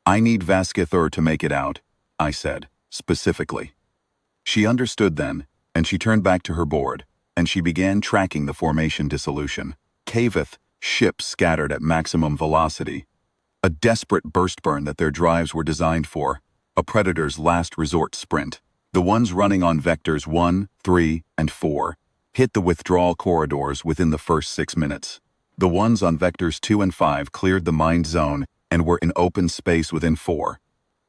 I need Vasquez to make it out, I said, specifically. She understood then, and she turned back to her board, and she began tracking the formation dissolution. Kaveth, ships scattered at maximum velocity. A desperate burst burn that their drives were designed for, a predator's last resort sprint. The ones running on vectors 1, 3, and 4 hit the withdrawal corridors within the first 6 minutes. The ones on vectors 2 and 5 cleared the mined zone and were in open space within 4.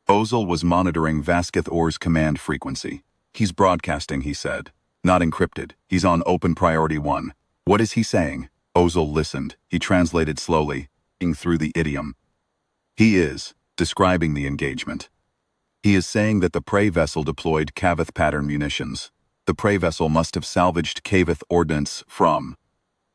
Ozel was monitoring Vasquez's command frequency. He's broadcasting, he said. Not encrypted. He's on open priority 1. What is he saying? Ozel listened. He translated slowly, through the idiom. He is describing the engagement. He is saying that the prey vessel deployed Kaveth pattern munitions. The prey vessel must have salvaged Kaveth ordnance from,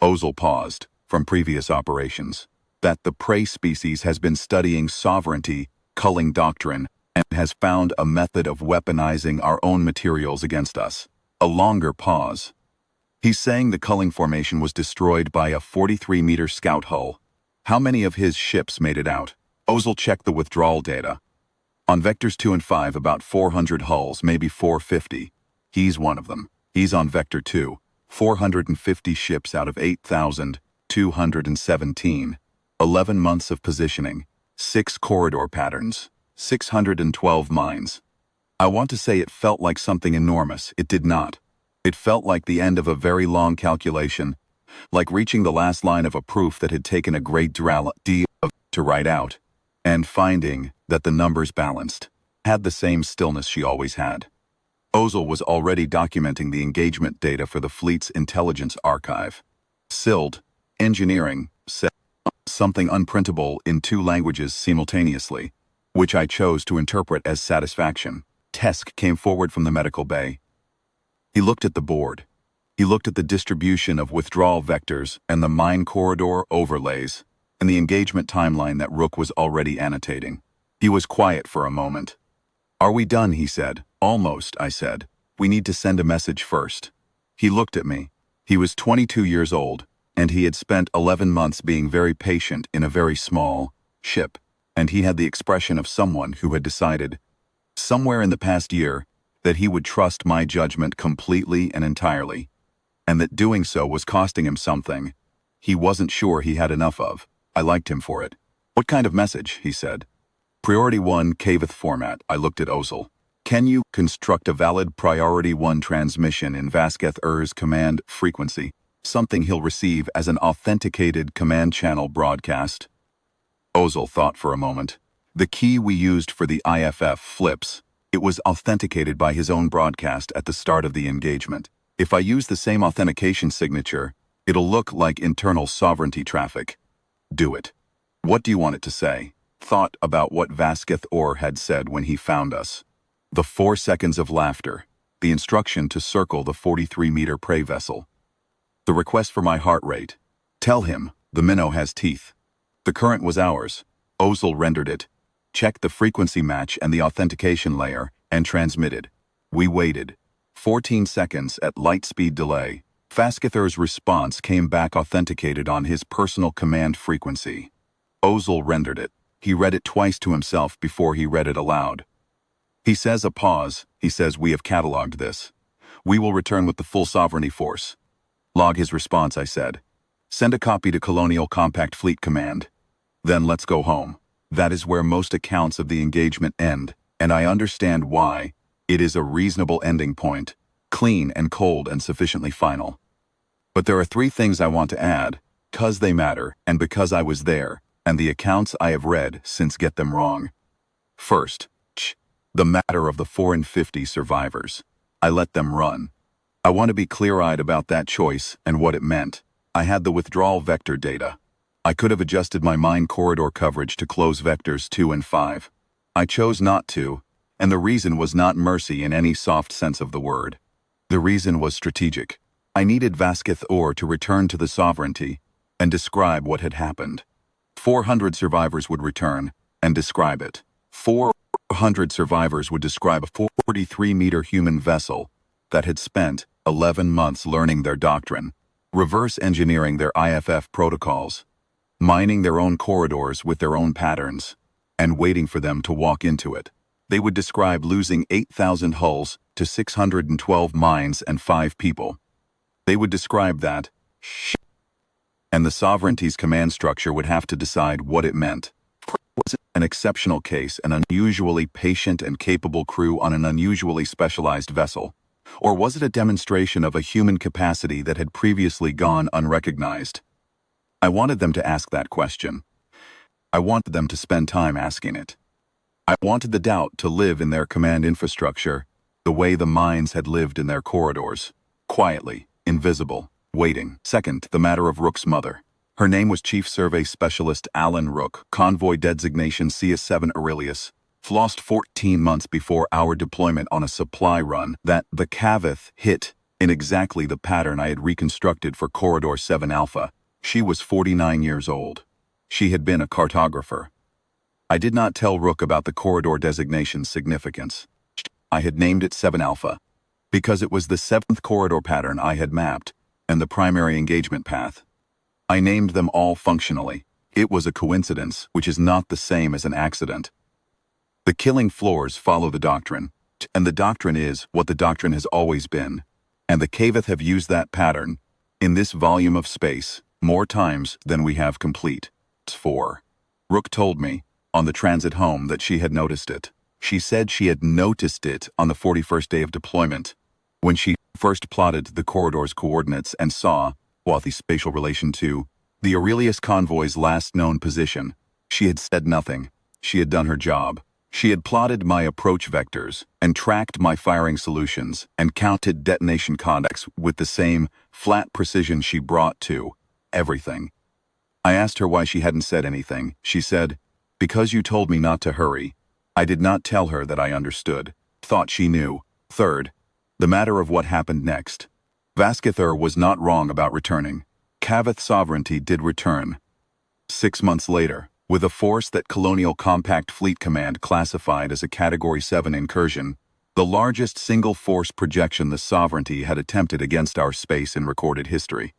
Ozel paused, from previous operations. That the prey species has been studying sovereignty, culling doctrine, and has found a method of weaponizing our own materials against us. A longer pause. He's saying the culling formation was destroyed by a 43-meter scout hull. How many of his ships made it out? Ozel checked the withdrawal data. On vectors 2 and 5, about 400 hulls, maybe 450. He's one of them. He's on vector 2. 450 ships out of 8,217. 11 months of positioning. 6 corridor patterns. 612 mines. I want to say it felt like something enormous. It did not. It felt like the end of a very long calculation, like reaching the last line of a proof that had taken a great deal to write out, and finding that the numbers balanced, had the same stillness she always had. Ozel was already documenting the engagement data for the fleet's intelligence archive. SILD, engineering, said something unprintable in 2 languages simultaneously, which I chose to interpret as satisfaction. Tesk came forward from the medical bay. He looked at the board. He looked at the distribution of withdrawal vectors and the mine corridor overlays, and the engagement timeline that Rook was already annotating. He was quiet for a moment. Are we done, he said. Almost, I said. We need to send a message first. He looked at me. He was 22 years old, and he had spent 11 months being very patient in a very small ship, and he had the expression of someone who had decided, somewhere in the past year, that he would trust my judgment completely and entirely, and that doing so was costing him something, he wasn't sure he had enough of. I liked him for it. What kind of message? He said. Priority 1 Kaveth format. I looked at Ozil. Can you construct a valid Priority 1 transmission in Vasquez Ur's command frequency? Something he'll receive as an authenticated command channel broadcast? Ozil thought for a moment. The key we used for the IFF flips. It was authenticated by his own broadcast at the start of the engagement. If I use the same authentication signature, it'll look like internal sovereignty traffic. Do it. What do you want it to say? Thought about what Vasquez had said when he found us. The 4 seconds of laughter. The instruction to circle the 43-meter prey vessel. The request for my heart rate. Tell him, the minnow has teeth. The current was ours. Ozil rendered it. Checked the frequency match and the authentication layer, and transmitted. We waited. 14 seconds at light speed delay. Vasquez's response came back authenticated on his personal command frequency. Ozil rendered it. He read it twice to himself before he read it aloud. He says a pause. He says we have cataloged this. We will return with the full sovereignty force. Log his response, I said. Send a copy to Colonial Compact Fleet Command. Then let's go home. That is where most accounts of the engagement end, and I understand why. It is a reasonable ending point, clean and cold and sufficiently final. But there are 3 things I want to add, because they matter and because I was there, and the accounts I have read since get them wrong. First, the matter of the 4 and 50 survivors. I let them run. I want to be clear-eyed about that choice and what it meant. I had the withdrawal vector data. I could have adjusted my mine corridor coverage to close vectors 2 and 5. I chose not to, and the reason was not mercy in any soft sense of the word. The reason was strategic. I needed Vasquez to return to the sovereignty and describe what had happened. 400 survivors would return and describe it. 400 survivors would describe a 43-meter human vessel that had spent 11 months learning their doctrine, reverse engineering their IFF protocols, mining their own corridors with their own patterns, and waiting for them to walk into it. They would describe losing 8,000 hulls to 612 mines and 5 people. They would describe that, and the sovereignty's command structure would have to decide what it meant. Was it an exceptional case, an unusually patient and capable crew on an unusually specialized vessel? Or was it a demonstration of a human capacity that had previously gone unrecognized? I wanted them to ask that question. I wanted them to spend time asking it. I wanted the doubt to live in their command infrastructure the way the mines had lived in their corridors, quietly, invisible, waiting. Second, the matter of Rook's mother. Her name was Chief Survey Specialist Alan Rook, convoy designation CS7 Aurelius. Lost 14 months before our deployment on a supply run that the Kaveth hit in exactly the pattern I had reconstructed for Corridor 7 Alpha. She was 49 years old. She had been a cartographer. I did not tell Rook about the corridor designation's significance. I had named it 7 Alpha because it was the 7th corridor pattern I had mapped and the primary engagement path. I named them all functionally. It was a coincidence, which is not the same as an accident. The killing floors follow the doctrine, and the doctrine is what the doctrine has always been, and the Kaveth have used that pattern in this volume of space more times than we have complete. 4. Rook told me, on the transit home, that she had noticed it. She said she had noticed it on the 41st day of deployment, when she first plotted the corridor's coordinates and saw, with the spatial relation to, the Aurelius convoy's last known position. She had said nothing. She had done her job. She had plotted my approach vectors and tracked my firing solutions and counted detonation contacts with the same flat precision she brought to everything. I asked her why she hadn't said anything. She said, "Because you told me not to hurry." I did not tell her that I understood. Thought she knew. Third, the matter of what happened next. Vasquez was not wrong about returning. Kaveth Sovereignty did return. 6 months later, with a force that Colonial Compact Fleet Command classified as a Category 7 incursion, the largest single force projection the Sovereignty had attempted against our space in recorded history.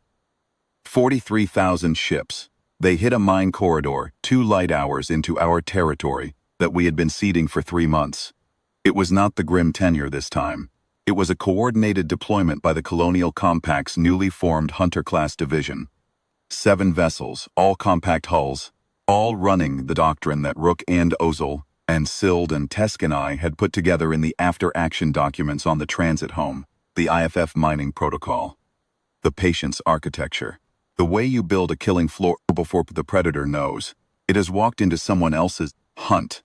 43,000 ships. They hit a mine corridor 2 light hours into our territory that we had been seeding for 3 months. It was not the grim tenure this time. It was a coordinated deployment by the Colonial Compact's newly formed Hunter-class division. 7 vessels, all compact hulls, all running the doctrine that Rook and Ozil and Sild and Tesk and I had put together in the after-action documents on the transit home, the IFF mining protocol. The patience architecture. The way you build a killing floor before the predator knows. It has walked into someone else's hunt.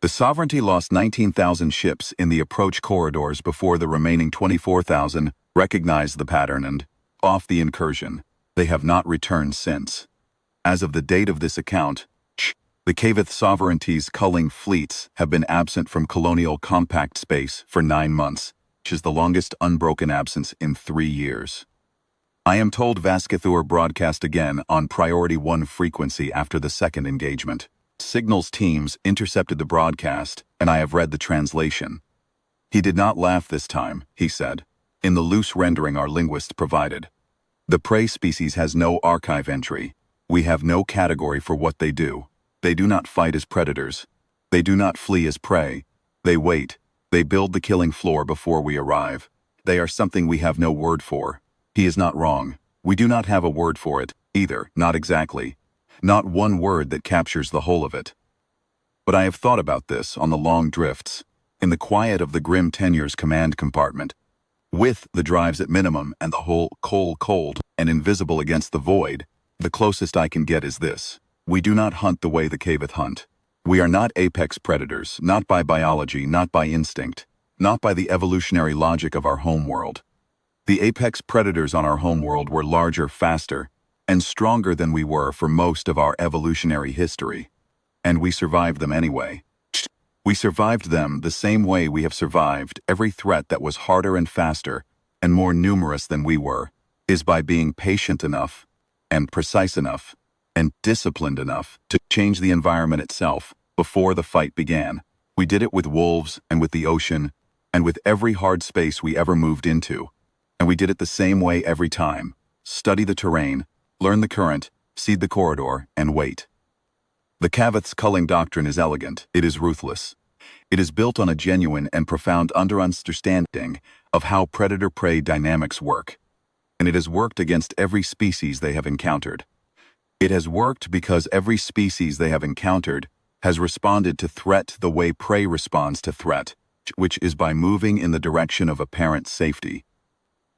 The Sovereignty lost 19,000 ships in the approach corridors before the remaining 24,000 recognized the pattern and, off the incursion, they have not returned since. As of the date of this account, the Kaveth Sovereignty's culling fleets have been absent from colonial compact space for 9 months, which is the longest unbroken absence in 3 years. I am told Vaskithur broadcast again on Priority 1 frequency after the second engagement. Signals teams intercepted the broadcast, and I have read the translation. He did not laugh this time, he said, in the loose rendering our linguist provided. The prey species has no archive entry. We have no category for what they do. They do not fight as predators. They do not flee as prey. They wait. They build the killing floor before we arrive. They are something we have no word for. He is not wrong. We do not have a word for it, either, not exactly. Not one word that captures the whole of it. But I have thought about this on the long drifts, in the quiet of the grim Tenure's command compartment, with the drives at minimum and the whole cold and invisible against the void. The closest I can get is this. We do not hunt the way the Kaveth hunt. We are not apex predators, not by biology, not by instinct, not by the evolutionary logic of our homeworld. The apex predators on our homeworld were larger, faster, and stronger than we were for most of our evolutionary history. And we survived them anyway. We survived them the same way we have survived every threat that was harder and faster and more numerous than we were, is by being patient enough and precise enough and disciplined enough to change the environment itself before the fight began. We did it with wolves and with the ocean and with every hard space we ever moved into. And we did it the same way every time. Study the terrain, learn the current, seed the corridor, and wait. The Kaveth's culling doctrine is elegant. It is ruthless. It is built on a genuine and profound understanding of how predator-prey dynamics work. And it has worked against every species they have encountered. It has worked because every species they have encountered has responded to threat the way prey responds to threat, which is by moving in the direction of apparent safety.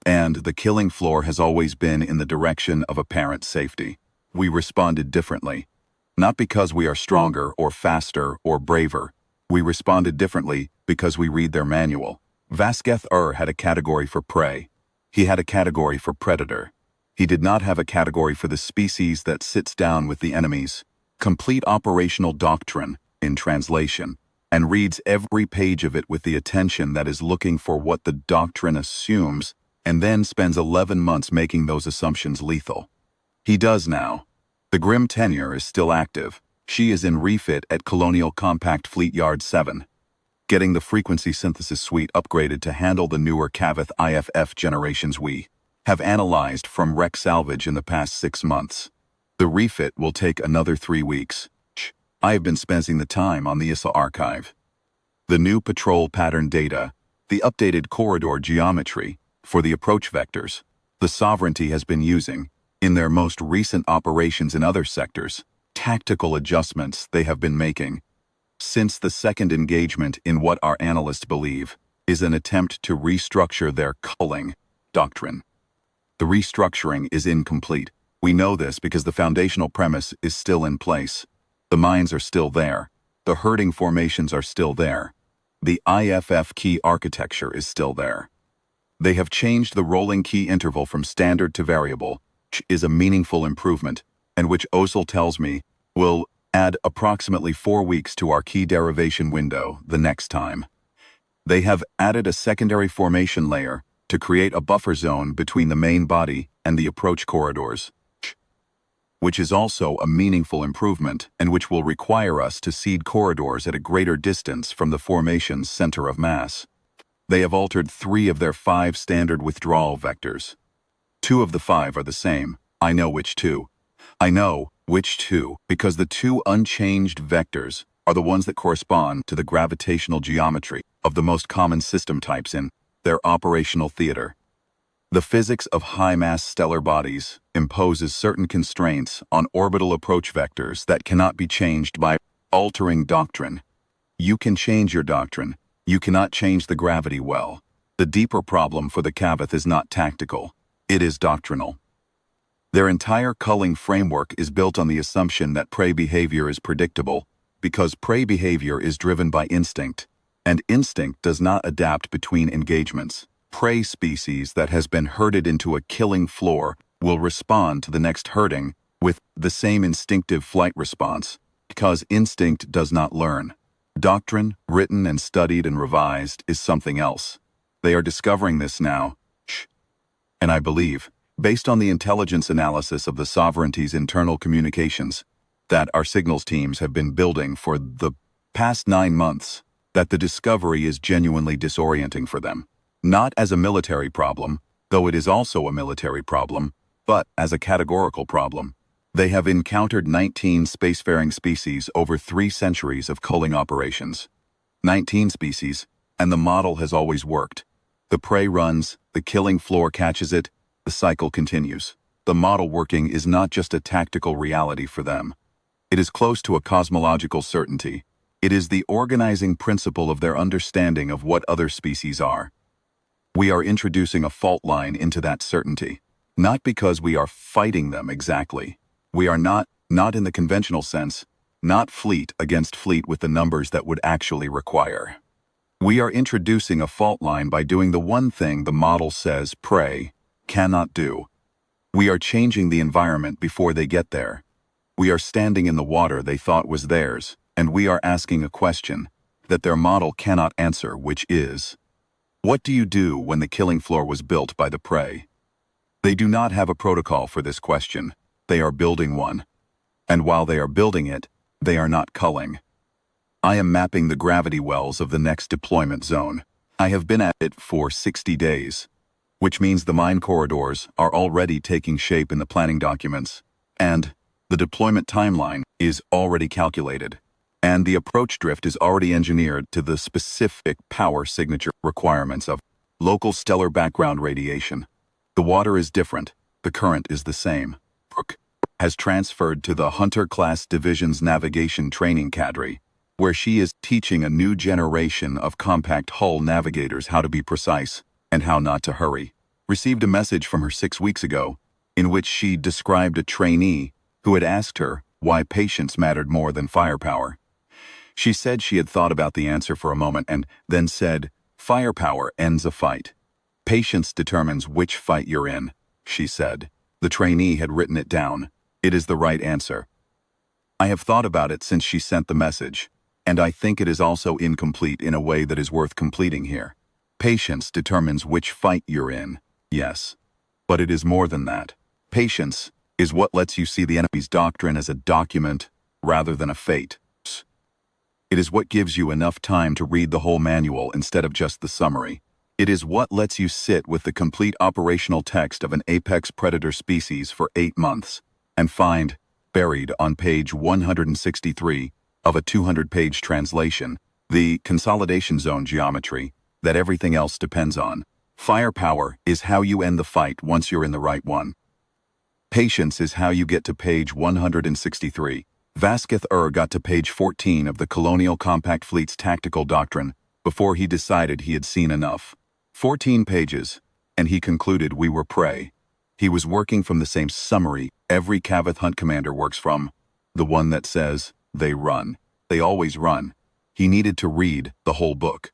And the killing floor has always been in the direction of apparent safety. We responded differently. Not because we are stronger or faster or braver. We responded differently because we read their manual. Vasketh had a category for prey. He had a category for predator. He did not have a category for the species that sits down with the enemies. Complete operational doctrine, in translation, and reads every page of it with the attention that is looking for what the doctrine assumes, and then spends 11 months making those assumptions lethal. He does now. The Grim Tenure is still active. She is in refit at Colonial Compact Fleet Yard 7, getting the frequency synthesis suite upgraded to handle the newer Kaveth IFF generations we have analyzed from wreck salvage in the past 6 months. The refit will take another 3 weeks. I have been spending the time on the ISA archive. The new patrol pattern data, the updated corridor geometry, for the approach vectors, the Sovereignty has been using, in their most recent operations in other sectors, tactical adjustments they have been making. Since the second engagement in what our analysts believe is an attempt to restructure their culling doctrine. The restructuring is incomplete. We know this because the foundational premise is still in place. The mines are still there. The herding formations are still there. The IFF key architecture is still there. They have changed the rolling key interval from standard to variable, which is a meaningful improvement, and which Ozil tells me will add approximately 4 weeks to our key derivation window the next time. They have added a secondary formation layer to create a buffer zone between the main body and the approach corridors, which is also a meaningful improvement and which will require us to seed corridors at a greater distance from the formation's center of mass. They have altered 3 of their 5 standard withdrawal vectors. 2 of the 5 are the same. I know which 2. I know which 2 because the 2 unchanged vectors are the ones that correspond to the gravitational geometry of the most common system types in their operational theater. The physics of high-mass stellar bodies imposes certain constraints on orbital approach vectors that cannot be changed by altering doctrine. You can change your doctrine. You cannot change the gravity well. The deeper problem for the Kaveth is not tactical. It is doctrinal. Their entire culling framework is built on the assumption that prey behavior is predictable, because prey behavior is driven by instinct, and instinct does not adapt between engagements. Prey species that has been herded into a killing floor will respond to the next herding with the same instinctive flight response, because instinct does not learn. Doctrine, written and studied and revised, is something else. They are discovering this now, and I believe, based on the intelligence analysis of the Sovereignty's internal communications that our signals teams have been building for the past 9 months, that the discovery is genuinely disorienting for them. Not as a military problem, though it is also a military problem, but as a categorical problem. They have encountered 19 spacefaring species over 3 centuries of culling operations. 19 species, and the model has always worked. The prey runs, the killing floor catches it, the cycle continues. The model working is not just a tactical reality for them. It is close to a cosmological certainty. It is the organizing principle of their understanding of what other species are. We are introducing a fault line into that certainty. Not because we are fighting them exactly. We are not in the conventional sense, not fleet against fleet with the numbers that would actually require. We are introducing a fault line by doing the one thing the model says prey cannot do. We are changing the environment before they get there. We are standing in the water they thought was theirs, and we are asking a question that their model cannot answer, which is, what do you do when the killing floor was built by the prey? They do not have a protocol for this question. They are building one. And while they are building it, they are not culling. I am mapping the gravity wells of the next deployment zone. I have been at it for 60 days, which means the mine corridors are already taking shape in the planning documents, and the deployment timeline is already calculated, and the approach drift is already engineered to the specific power signature requirements of local stellar background radiation. The water is different, the current is the same. Brooke has transferred to the Hunter-class Division's navigation training cadre, where she is teaching a new generation of compact hull navigators how to be precise and how not to hurry. Received a message from her 6 weeks ago, in which she described a trainee who had asked her why patience mattered more than firepower. She said she had thought about the answer for a moment and then said, "Firepower ends a fight. Patience determines which fight you're in," she said. The trainee had written it down. It is the right answer. I have thought about it since she sent the message, and I think it is also incomplete in a way that is worth completing here. Patience determines which fight you're in, yes. But it is more than that. Patience is what lets you see the enemy's doctrine as a document rather than a fate. It is what gives you enough time to read the whole manual instead of just the summary. It is what lets you sit with the complete operational text of an apex predator species for 8 months and find, buried on page 163 of a 200-page translation, the consolidation zone geometry that everything else depends on. Firepower is how you end the fight once you're in the right one. Patience is how you get to page 163. Vasquez got to page 14 of the Colonial Compact Fleet's tactical doctrine before he decided he had seen enough. 14 pages, and he concluded we were prey. He was working from the same summary every Kaveth Hunt commander works from, the one that says, they run. They always run. He needed to read the whole book.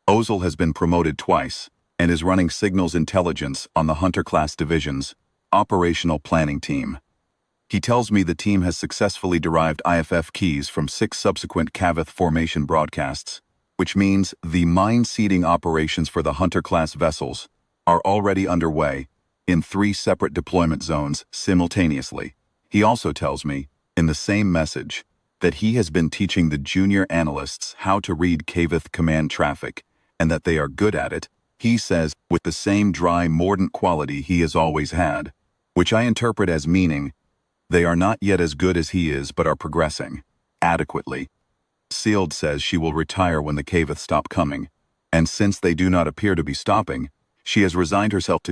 Ozil has been promoted twice and is running signals intelligence on the Hunter-class Division's operational planning team. He tells me the team has successfully derived IFF keys from 6 subsequent Kaveth formation broadcasts, which means the mine-seeding operations for the Hunter-class vessels are already underway in 3 separate deployment zones simultaneously. He also tells me, in the same message, that he has been teaching the junior analysts how to read Kaveth command traffic, and that they are good at it, he says, with the same dry, mordant quality he has always had, which I interpret as meaning they are not yet as good as he is but are progressing adequately. Sealed says she will retire when the Kaveth stop coming, and since they do not appear to be stopping, she has resigned herself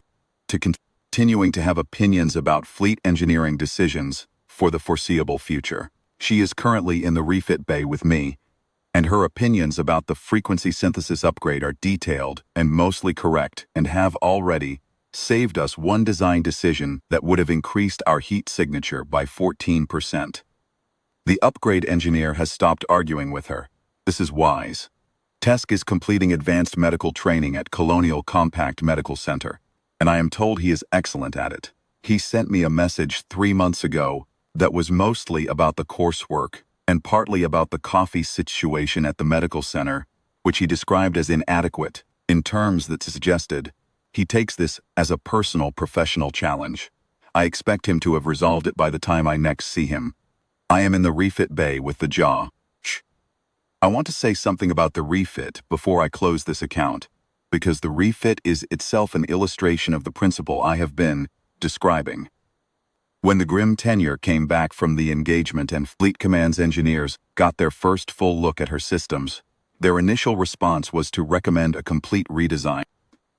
to to continuing to have opinions about fleet engineering decisions for the foreseeable future. She is currently in the refit bay with me, and her opinions about the frequency synthesis upgrade are detailed and mostly correct and have already saved us one design decision that would have increased our heat signature by 14%. The upgrade engineer has stopped arguing with her. This is wise. Tesk is completing advanced medical training at Colonial Compact Medical Center, and I am told he is excellent at it. He sent me a message 3 months ago that was mostly about the coursework and partly about the coffee situation at the medical center, which he described as inadequate in terms that suggested he takes this as a personal professional challenge. I expect him to have resolved it by the time I next see him. I am in the refit bay with the jaw. I want to say something about the refit before I close this account, because the refit is itself an illustration of the principle I have been describing. When the Grim Tenure came back from the engagement and Fleet Command's engineers got their first full look at her systems, their initial response was to recommend a complete redesign.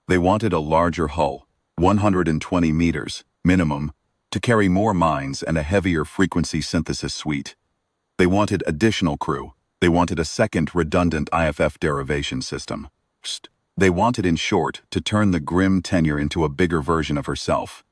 They wanted a larger hull, 120 meters, minimum, to carry more mines and a heavier frequency synthesis suite. They wanted additional crew. They wanted a second redundant IFF derivation system. They wanted, in short, to turn the Grim Tenure into a bigger version of herself.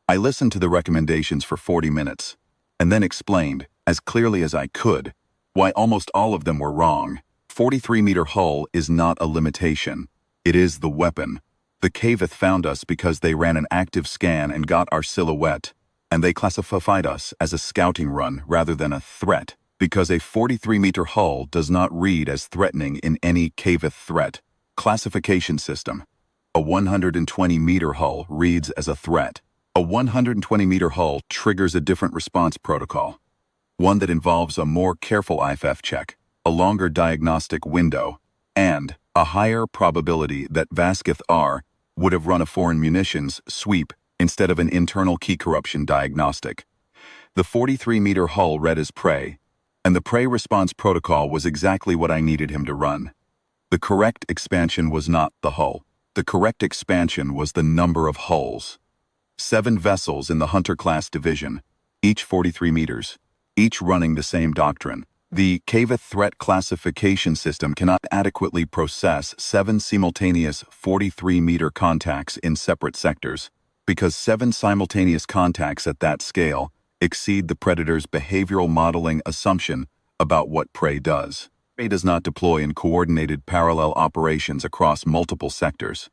I listened to the recommendations for 40 minutes, and then explained, as clearly as I could, why almost all of them were wrong. 43-meter hull is not a limitation. It is the weapon. The Kaveth found us because they ran an active scan and got our silhouette, and they classified us as a scouting run rather than a threat, because a 43-meter hull does not read as threatening in any Kaveth threat classification system. A 120-meter hull reads as a threat. A 120-meter hull triggers a different response protocol, one that involves a more careful IFF check, a longer diagnostic window, and a higher probability that Vasquez R would have run a foreign munitions sweep instead of an internal key corruption diagnostic. The 43-meter hull read as prey, and the prey response protocol was exactly what I needed him to run. The correct expansion was not the hull. The correct expansion was the number of hulls. 7 vessels in the Hunter-class division, each 43 meters, each running the same doctrine. The Kaveth threat classification system cannot adequately process 7 simultaneous 43-meter contacts in separate sectors, because 7 simultaneous contacts at that scale exceed the Predator's behavioral modeling assumption about what prey does. Prey does not deploy in coordinated parallel operations across multiple sectors.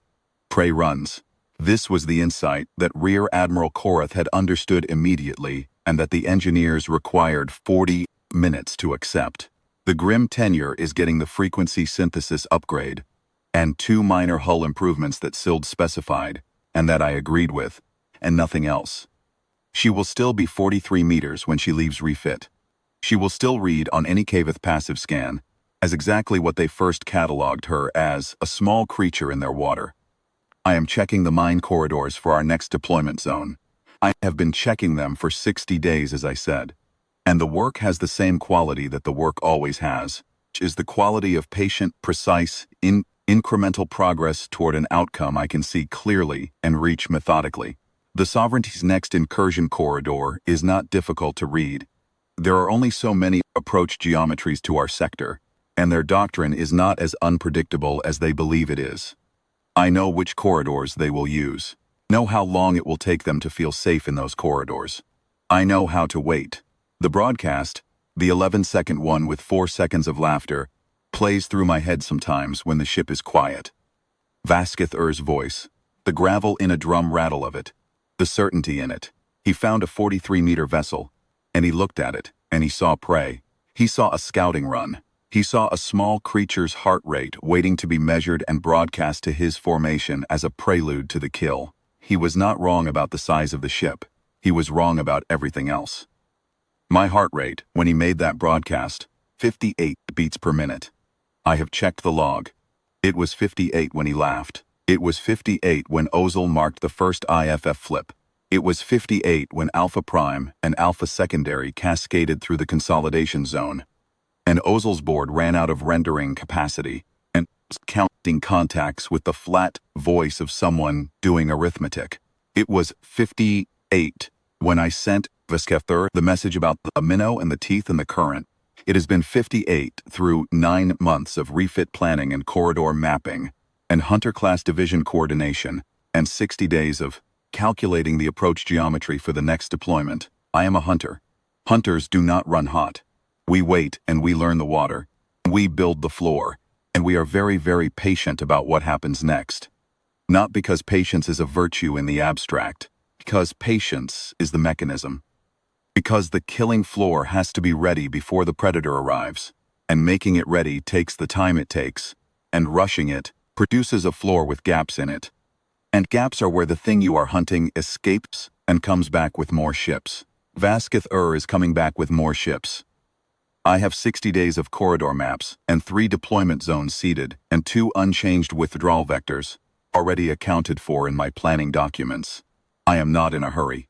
Prey runs. This was the insight that Rear Admiral Korath had understood immediately and that the engineers required 40 minutes to accept. The Grim Tenure is getting the frequency synthesis upgrade and 2 minor hull improvements that Sild specified and that I agreed with, and nothing else. She will still be 43 meters when she leaves refit. She will still read on any Kaveth passive scan as exactly what they first cataloged her as, a small creature in their water. I am checking the mine corridors for our next deployment zone. I have been checking them for 60 days, as I said. And the work has the same quality that the work always has, which is the quality of patient, precise, incremental progress toward an outcome I can see clearly and reach methodically. The Sovereignty's next incursion corridor is not difficult to read. There are only so many approach geometries to our sector, and their doctrine is not as unpredictable as they believe it is. I know which corridors they will use, know how long it will take them to feel safe in those corridors. I know how to wait. The broadcast, the 11-second one with 4 seconds of laughter, plays through my head sometimes when the ship is quiet. Vasquez R's voice, the gravel in a drum rattle of it, the certainty in it. He found a 43-meter vessel, and he looked at it, and he saw prey. He saw a scouting run. He saw a small creature's heart rate waiting to be measured and broadcast to his formation as a prelude to the kill. He was not wrong about the size of the ship. He was wrong about everything else. My heart rate, when he made that broadcast, 58 beats per minute. I have checked the log. It was 58 when he laughed. It was 58 when Ozil marked the first IFF flip. It was 58 when Alpha Prime and Alpha Secondary cascaded through the consolidation zone, and Ozil's board ran out of rendering capacity and was counting contacts with the flat voice of someone doing arithmetic. It was 58 when I sent Veskefthur the message about the minnow and the teeth in the current. It has been 58 through 9 months of refit planning and corridor mapping, and Hunter-class division coordination, and 60 days of calculating the approach geometry for the next deployment. I am a hunter. Hunters do not run hot. We wait and we learn the water. We build the floor, and we are very, very patient about what happens next. Not because patience is a virtue in the abstract, because patience is the mechanism. Because the killing floor has to be ready before the predator arrives, and making it ready takes the time it takes, and rushing it produces a floor with gaps in it. And gaps are where the thing you are hunting escapes and comes back with more ships. Vasketh is coming back with more ships. I have 60 days of corridor maps and 3 deployment zones seeded and 2 unchanged withdrawal vectors already accounted for in my planning documents. I am not in a hurry.